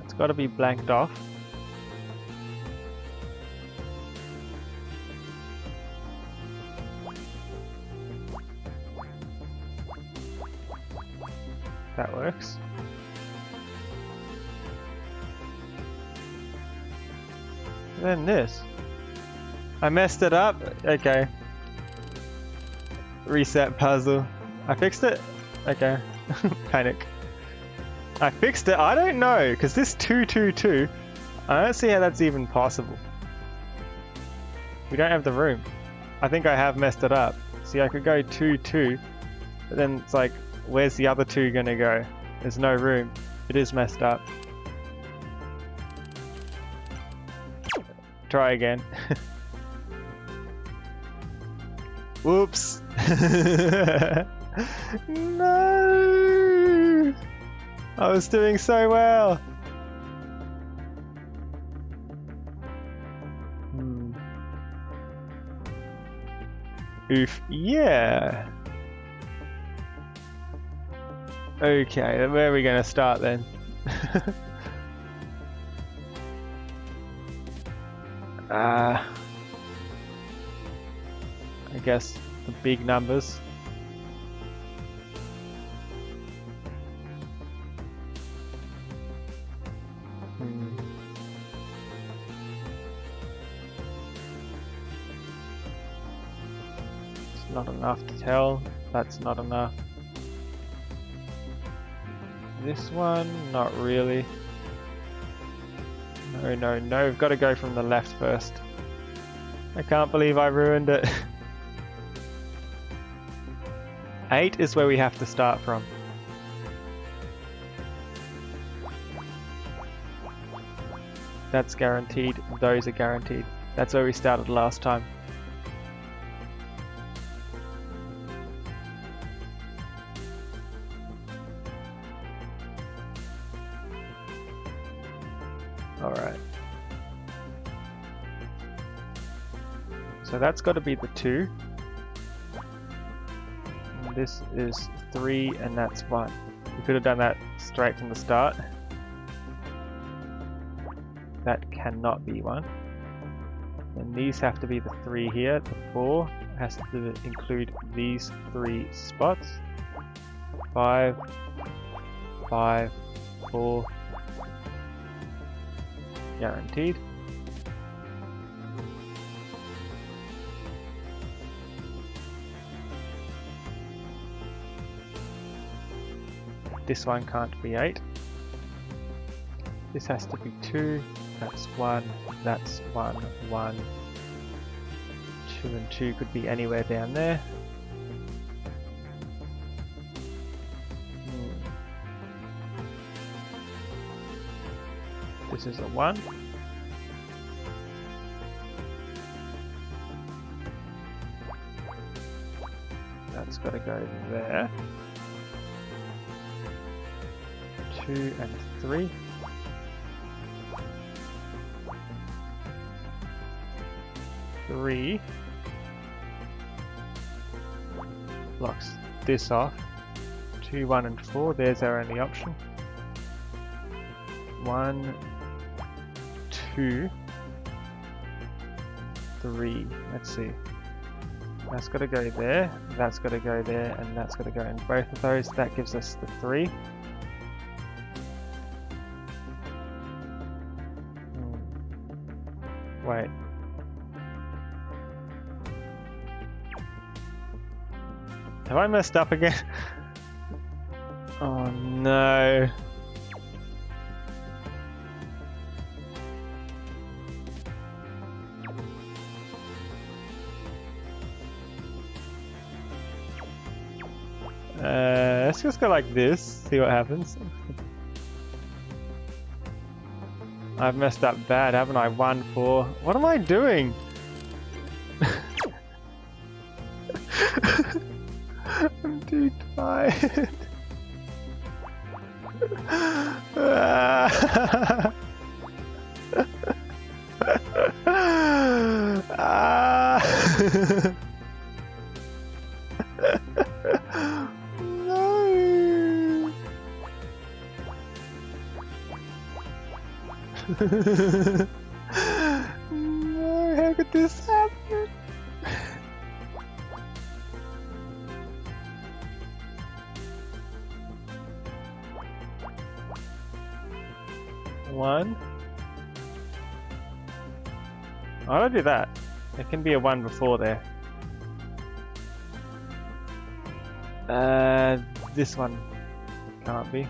It's got to be blanked off. That works. Then this. I messed it up? Okay. Reset puzzle. I fixed it? Okay. Panic. I fixed it? I don't know, because this 2, 2, 2, I don't see how that's even possible. We don't have the room. I think I have messed it up. See, I could go 2, 2, but then it's like, where's the other 2 gonna go? There's no room. It is messed up. Try again. Whoops. No! I was doing so well. Oof. Yeah. Okay, where are we going to start then? I guess the big numbers. not enough to tell. That's not enough. This one, not really. No, no, no, we've got to go from the left first. I can't believe I ruined it. 8 is where we have to start from. That's guaranteed, those are guaranteed. That's where we started last time. Alright. So that's got to be the 2. And this is 3 and that's 1. We could have done that straight from the start. That cannot be 1. And these have to be the 3 here. The 4 has to include these 3 spots. 5, 5, 4. Guaranteed. This one can't be 8. This has to be 2. That's 1. That's 1, 1. 2 and 2 could be anywhere down there. This is a 1. That's got to go there. 2 and 3. 3 blocks this off. 2, 1 and 4, there's our only option. 1, 2, 3, let's see. That's got to go there, that's got to go there, and that's got to go in both of those. That gives us the 3. Wait. Have I messed up again? Oh no. Let's just go like this, see what happens. I've messed up bad, haven't I? 1, 4. What am I doing? I'm too tired. No, how could this happen? One. Why don't I do that? There can be a 1 before there. This one can't be.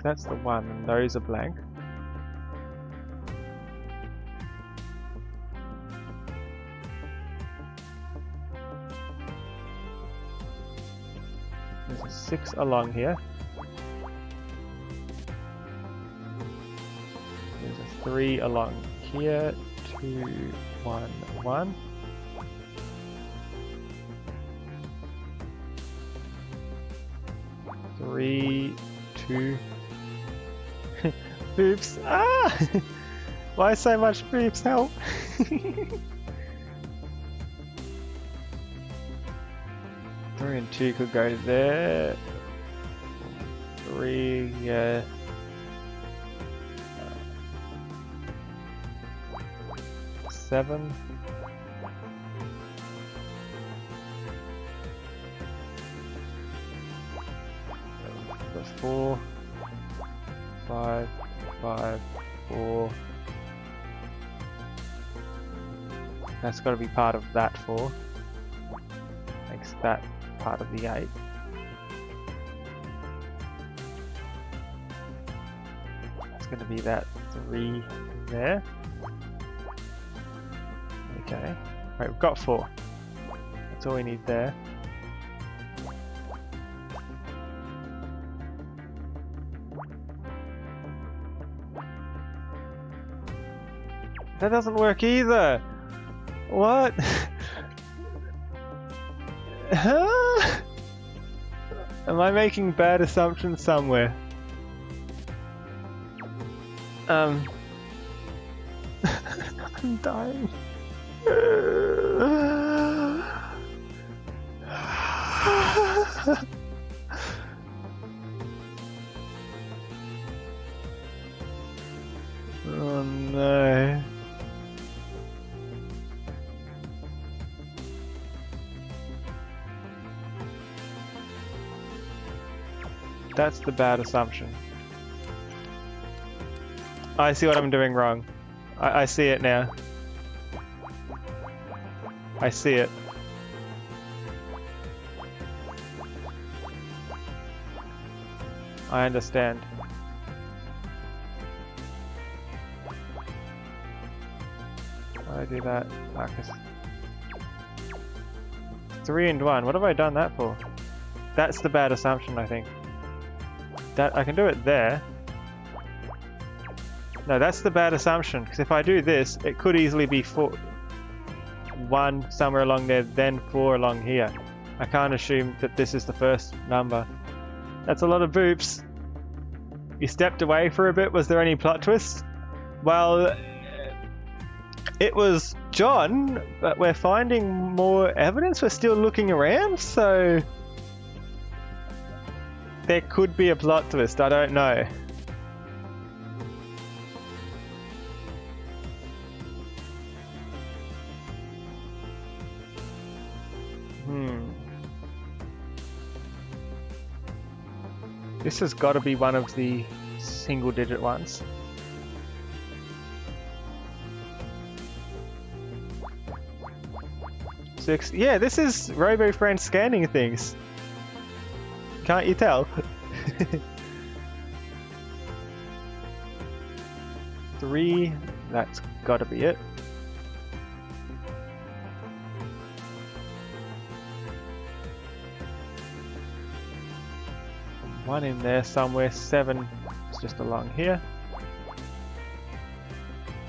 That's the 1, and those are blank. There's a 6 along here. There's a 3 along here. 2, 1, 1. Three, 2. Oops! Ah! Why so much oops? Help! 3 and 2 could go there. 3, yeah. 7. The 4, 5, 5, 4. That's got to be part of that 4. Makes that part of the 8. That's going to be that 3 there. Okay. Right, we've got 4. That's all we need there. That doesn't work either! What? Huh? Am I making bad assumptions somewhere? I'm dying. Oh no. That's the bad assumption. I see what I'm doing wrong. I see it now. I see it. I understand. Why did I do that, Marcus? 3 and 1. What have I done that for? That's the bad assumption, I think. That I can do it there. No, that's the bad assumption, because if I do this, it could easily be 4, 1 somewhere along there, then 4 along here. I can't assume that this is the first number. That's a lot of boops. You stepped away for a bit. Was there any plot twist? Well, it was John, but we're finding more evidence. We're still looking around, so there could be a plot twist. I don't know. This has got to be one of the single-digit ones. Six. Yeah, this is RoboFriend scanning things. Can't you tell? 3. That's got to be it. One in there somewhere. 7 is just along here.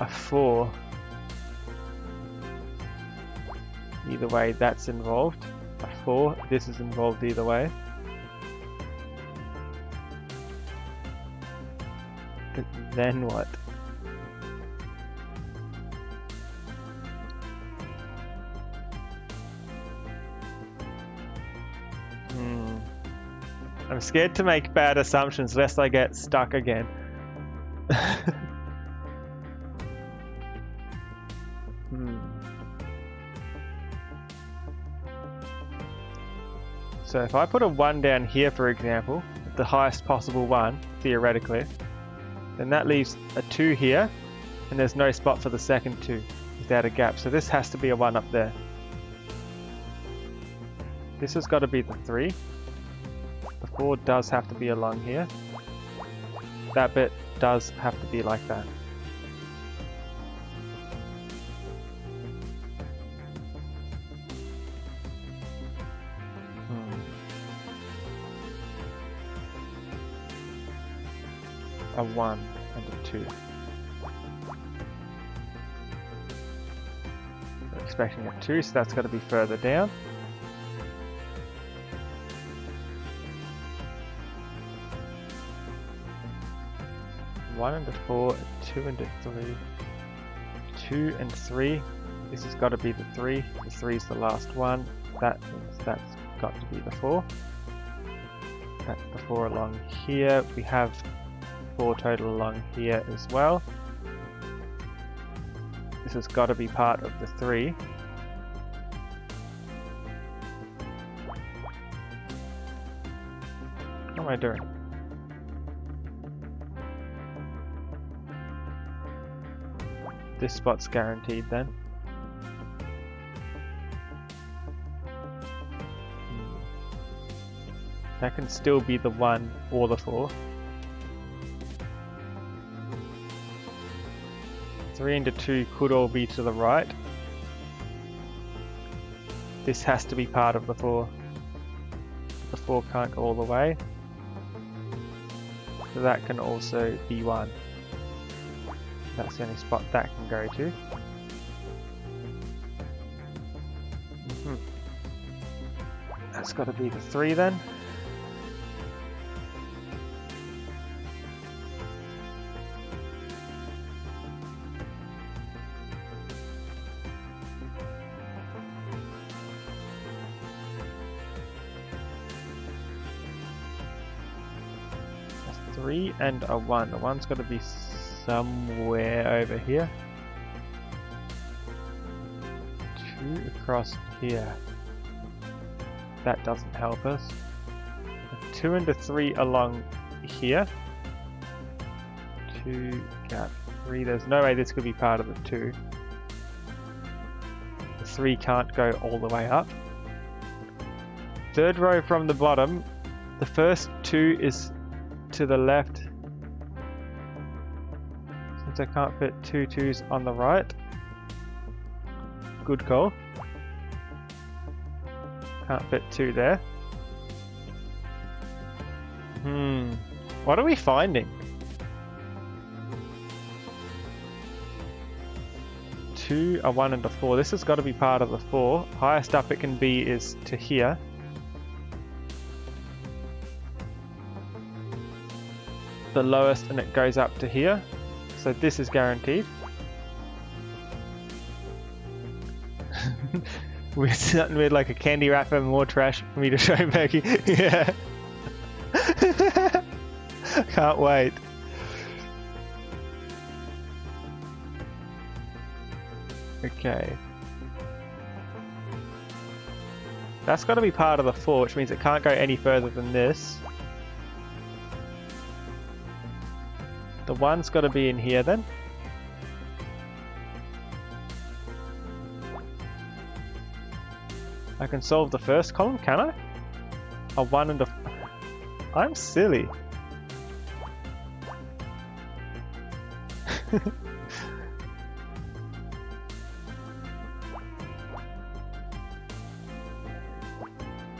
A 4. Either way, that's involved. A 4. This is involved either way. But then what? I'm scared to make bad assumptions lest I get stuck again. So if I put a 1 down here, for example, the highest possible one, theoretically, then that leaves a 2 here, and there's no spot for the second 2 without a gap. So this has to be a 1 up there. This has got to be the 3. The 4 does have to be along here. That bit does have to be like that. A 1 and a 2. We're expecting a 2, so that's got to be further down. One and a 4, a 2 and a 3, 2 and 3. This has got to be the 3. The 3 is the last one. That means that's got to be the 4. That's the 4 along here. We have 4 total along here as well. This has got to be part of the 3. What am I doing? This spot's guaranteed then. That can still be the 1 or the 4. 3 and the 2 could all be to the right. This has to be part of the 4. The 4 can't go all the way. So that can also be 1. That's the only spot that can go to. That's got to be the 3 then. That's 3 and a 1. The 1's got to be somewhere over here. 2 across here. That doesn't help us. A 2 and a 3 along here. 2 gap 3. There's no way this could be part of the 2. The 3 can't go all the way up. Third row from the bottom. The first 2 is to the left. Since I can't fit 2 2s on the right. Good call. Can't fit 2 there. What are we finding? 2, a 1 and a 4. This has got to be part of the 4. Highest up it can be is to here. The lowest and it goes up to here. So this is guaranteed. We're starting with like a candy wrapper, more trash for me to show Becky. Yeah. Can't wait. Okay. That's got to be part of the 4, which means it can't go any further than this. The 1's got to be in here then. I can solve the first column, can I? A 1 and a... I'm silly.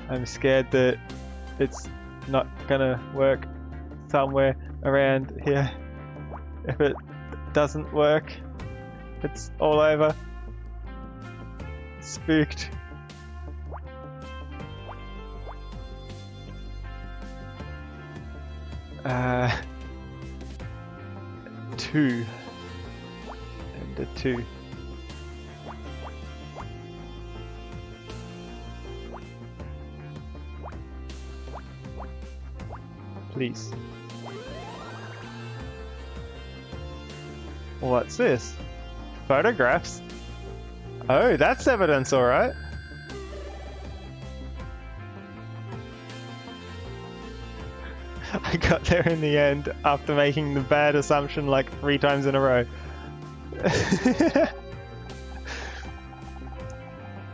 I'm scared that it's not gonna work somewhere around here. If it doesn't work, it's all over. Spooked. Two and a 2. Please. What's this? Photographs? Oh, that's evidence, alright. I got there in the end after making the bad assumption like 3 times in a row.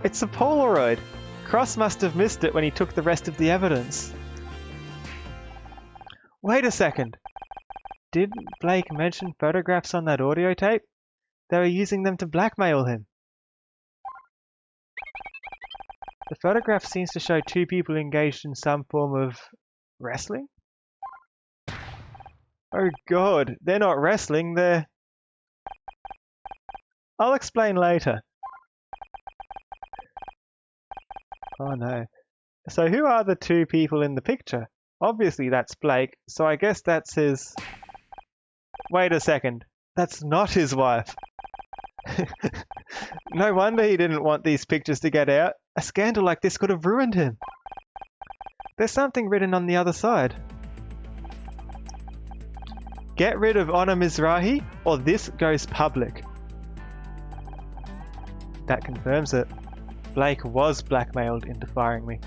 It's a Polaroid. Cross must have missed it when he took the rest of the evidence. Wait a second. Didn't Blake mention photographs on that audio tape? They were using them to blackmail him. The photograph seems to show 2 people engaged in some form of wrestling? Oh god, they're not wrestling, they're... I'll explain later. Oh no. So who are the 2 people in the picture? Obviously that's Blake, so I guess that's his... Wait a second, that's not his wife. No wonder he didn't want these pictures to get out. A scandal like this could have ruined him. There's something written on the other side. Get rid of Honor Mizrahi, or this goes public. That confirms it. Blake was blackmailed into firing me.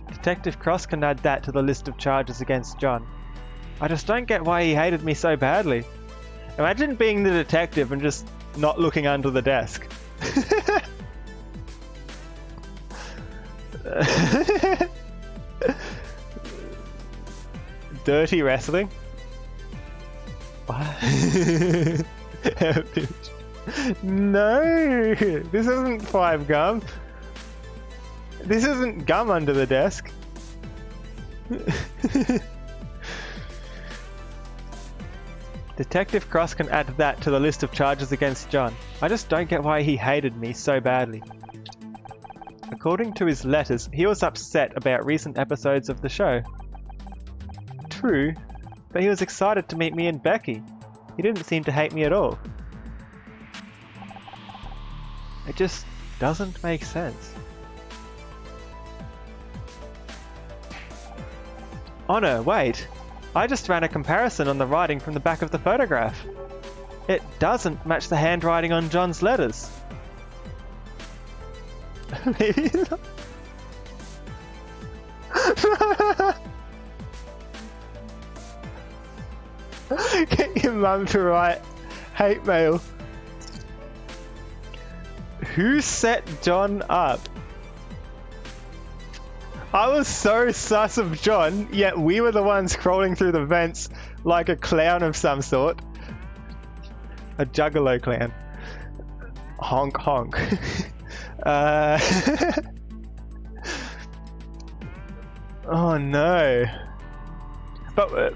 Detective Cross can add that to the list of charges against John. I just don't get why he hated me so badly. Imagine being the detective and just not looking under the desk. Dirty wrestling? No! This isn't 5 gum. This isn't gum under the desk. Detective Cross can add that to the list of charges against John. I just don't get why he hated me so badly. According to his letters, he was upset about recent episodes of the show. True, but he was excited to meet me and Becky. He didn't seem to hate me at all. It just doesn't make sense. Oh no, wait! I just ran a comparison on the writing from the back of the photograph. It doesn't match the handwriting on John's letters. Maybe not. Get your mum to write hate mail. Who set John up? I was so sus of John, yet we were the ones crawling through the vents like a clown of some sort. A juggalo clown. Honk honk. Oh no. But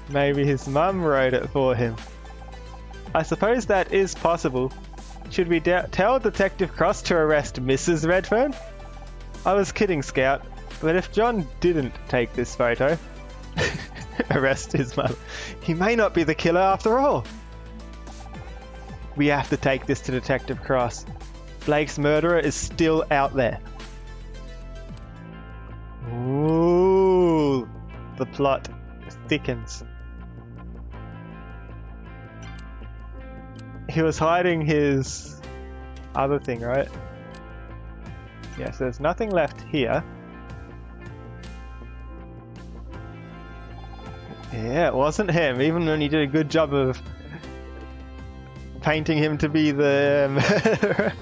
maybe his mum wrote it for him. I suppose that is possible. Should we tell Detective Cross to arrest Mrs. Redfern? I was kidding, Scout, but if John didn't take this photo, arrest his mother, he may not be the killer after all. We have to take this to Detective Cross. Blake's murderer is still out there. Ooh, the plot thickens. He was hiding his other thing, right? Yeah, so there's nothing left here. Yeah, it wasn't him, even when he did a good job of painting him to be the murderer.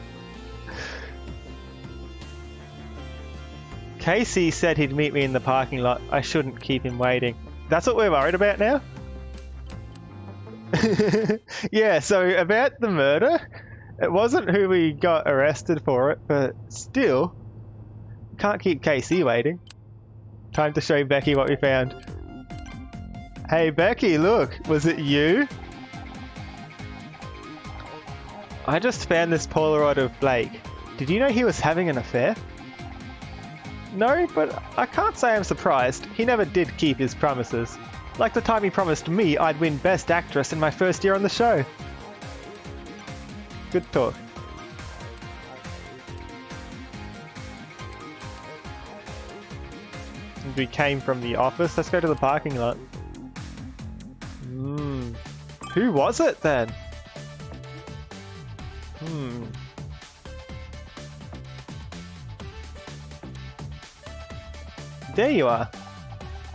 Casey said he'd meet me in the parking lot. I shouldn't keep him waiting. That's what we're worried about now? Yeah, so about the murder, it wasn't who we got arrested for it, but still, can't keep Casey waiting. Time to show Becky what we found. Hey Becky, look, was it you? I just found this Polaroid of Blake. Did you know he was having an affair? No, but I can't say I'm surprised. He never did keep his promises. Like the time he promised me I'd win Best Actress in my first year on the show. Good talk. We came from the office. Let's go to the parking lot. Who was it then? There you are.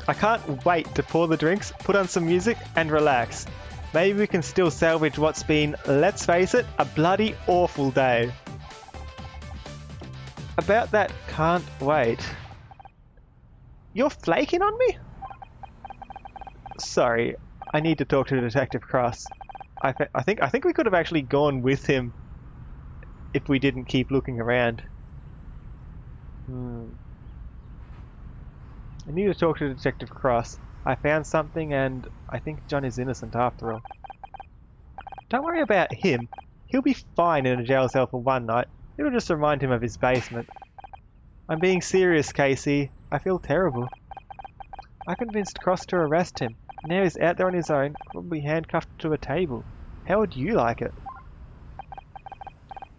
I can't wait to pour the drinks, put on some music, and relax. Maybe we can still salvage what's been, let's face it, a bloody awful day. About that can't wait. You're flaking on me? Sorry, I need to talk to Detective Cross. I think we could have actually gone with him if we didn't keep looking around. I need to talk to Detective Cross. I found something and I think John is innocent after all. Don't worry about him. He'll be fine in a jail cell for one night. It'll just remind him of his basement. I'm being serious, Casey. I feel terrible. I convinced Cross to arrest him. Now he's out there on his own, probably handcuffed to a table. How would you like it?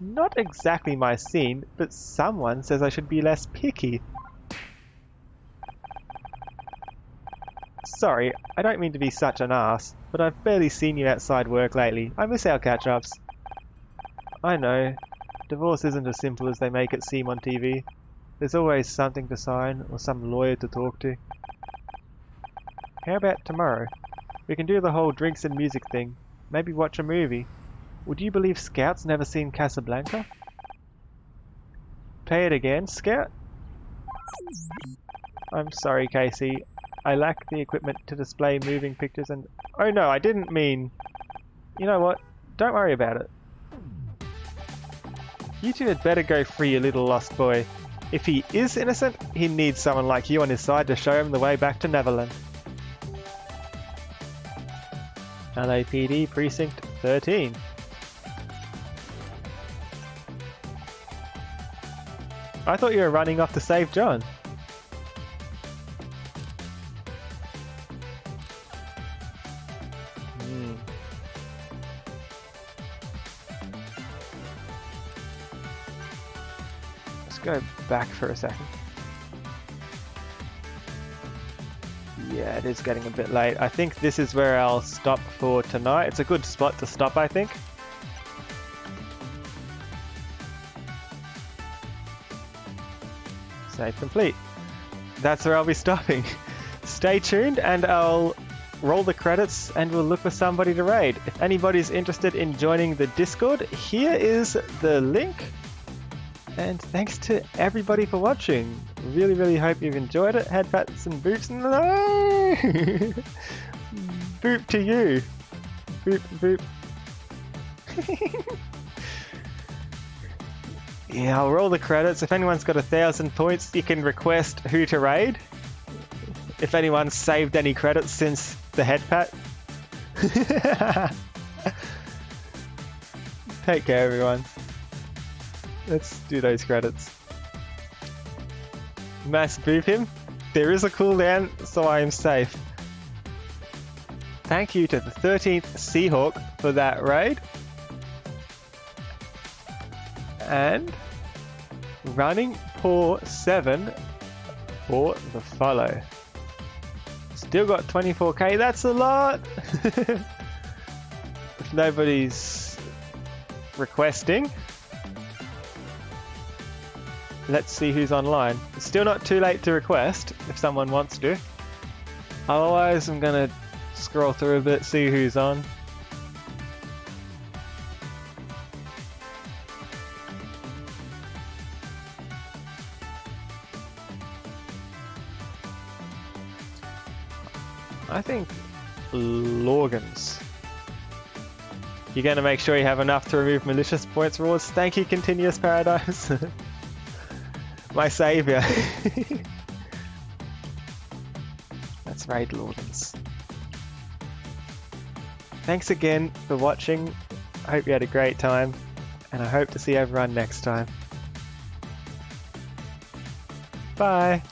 Not exactly my scene, but someone says I should be less picky. Sorry, I don't mean to be such an ass, but I've barely seen you outside work lately. I miss our catch-ups. I know. Divorce isn't as simple as they make it seem on TV. There's always something to sign, or some lawyer to talk to. How about tomorrow? We can do the whole drinks and music thing. Maybe watch a movie. Would you believe Scout's never seen Casablanca? Play it again, Scout? I'm sorry, Casey. I lack the equipment to display moving pictures and... Oh no, I didn't mean... You know what? Don't worry about it. You two had better go free your little lost boy. If he is innocent, he needs someone like you on his side to show him the way back to Neverland. LAPD Precinct 13. I thought you were running off to save John. Let's go back for a second. Yeah, it is getting a bit late. I think this is where I'll stop for tonight. It's a good spot to stop, I think. Save complete. That's where I'll be stopping. Stay tuned and I'll roll the credits and we'll look for somebody to raid. If anybody's interested in joining the Discord, here is the link. And thanks to everybody for watching. Really, really hope you've enjoyed it. Head pats and boops. No! Boop to you. Boop, boop. Yeah, I'll roll the credits. If anyone's got 1,000 points, you can request who to raid. If anyone's saved any credits since the head pat. Take care, everyone. Let's do those credits. Mass boop him. There is a cooldown, so I am safe. Thank you to the 13th Seahawk for that raid. And Running Paw 7 for the follow. Still got 24k, that's a lot! If nobody's requesting, let's see who's online. It's still not too late to request if someone wants to. Otherwise, I'm gonna scroll through a bit, see who's on. I think Lorgans. You're going to make sure you have enough to remove malicious points rewards. Thank you, Continuous Paradigms. My saviour. Let's raid Lorgans. Thanks again for watching. I hope you had a great time. And I hope to see everyone next time. Bye.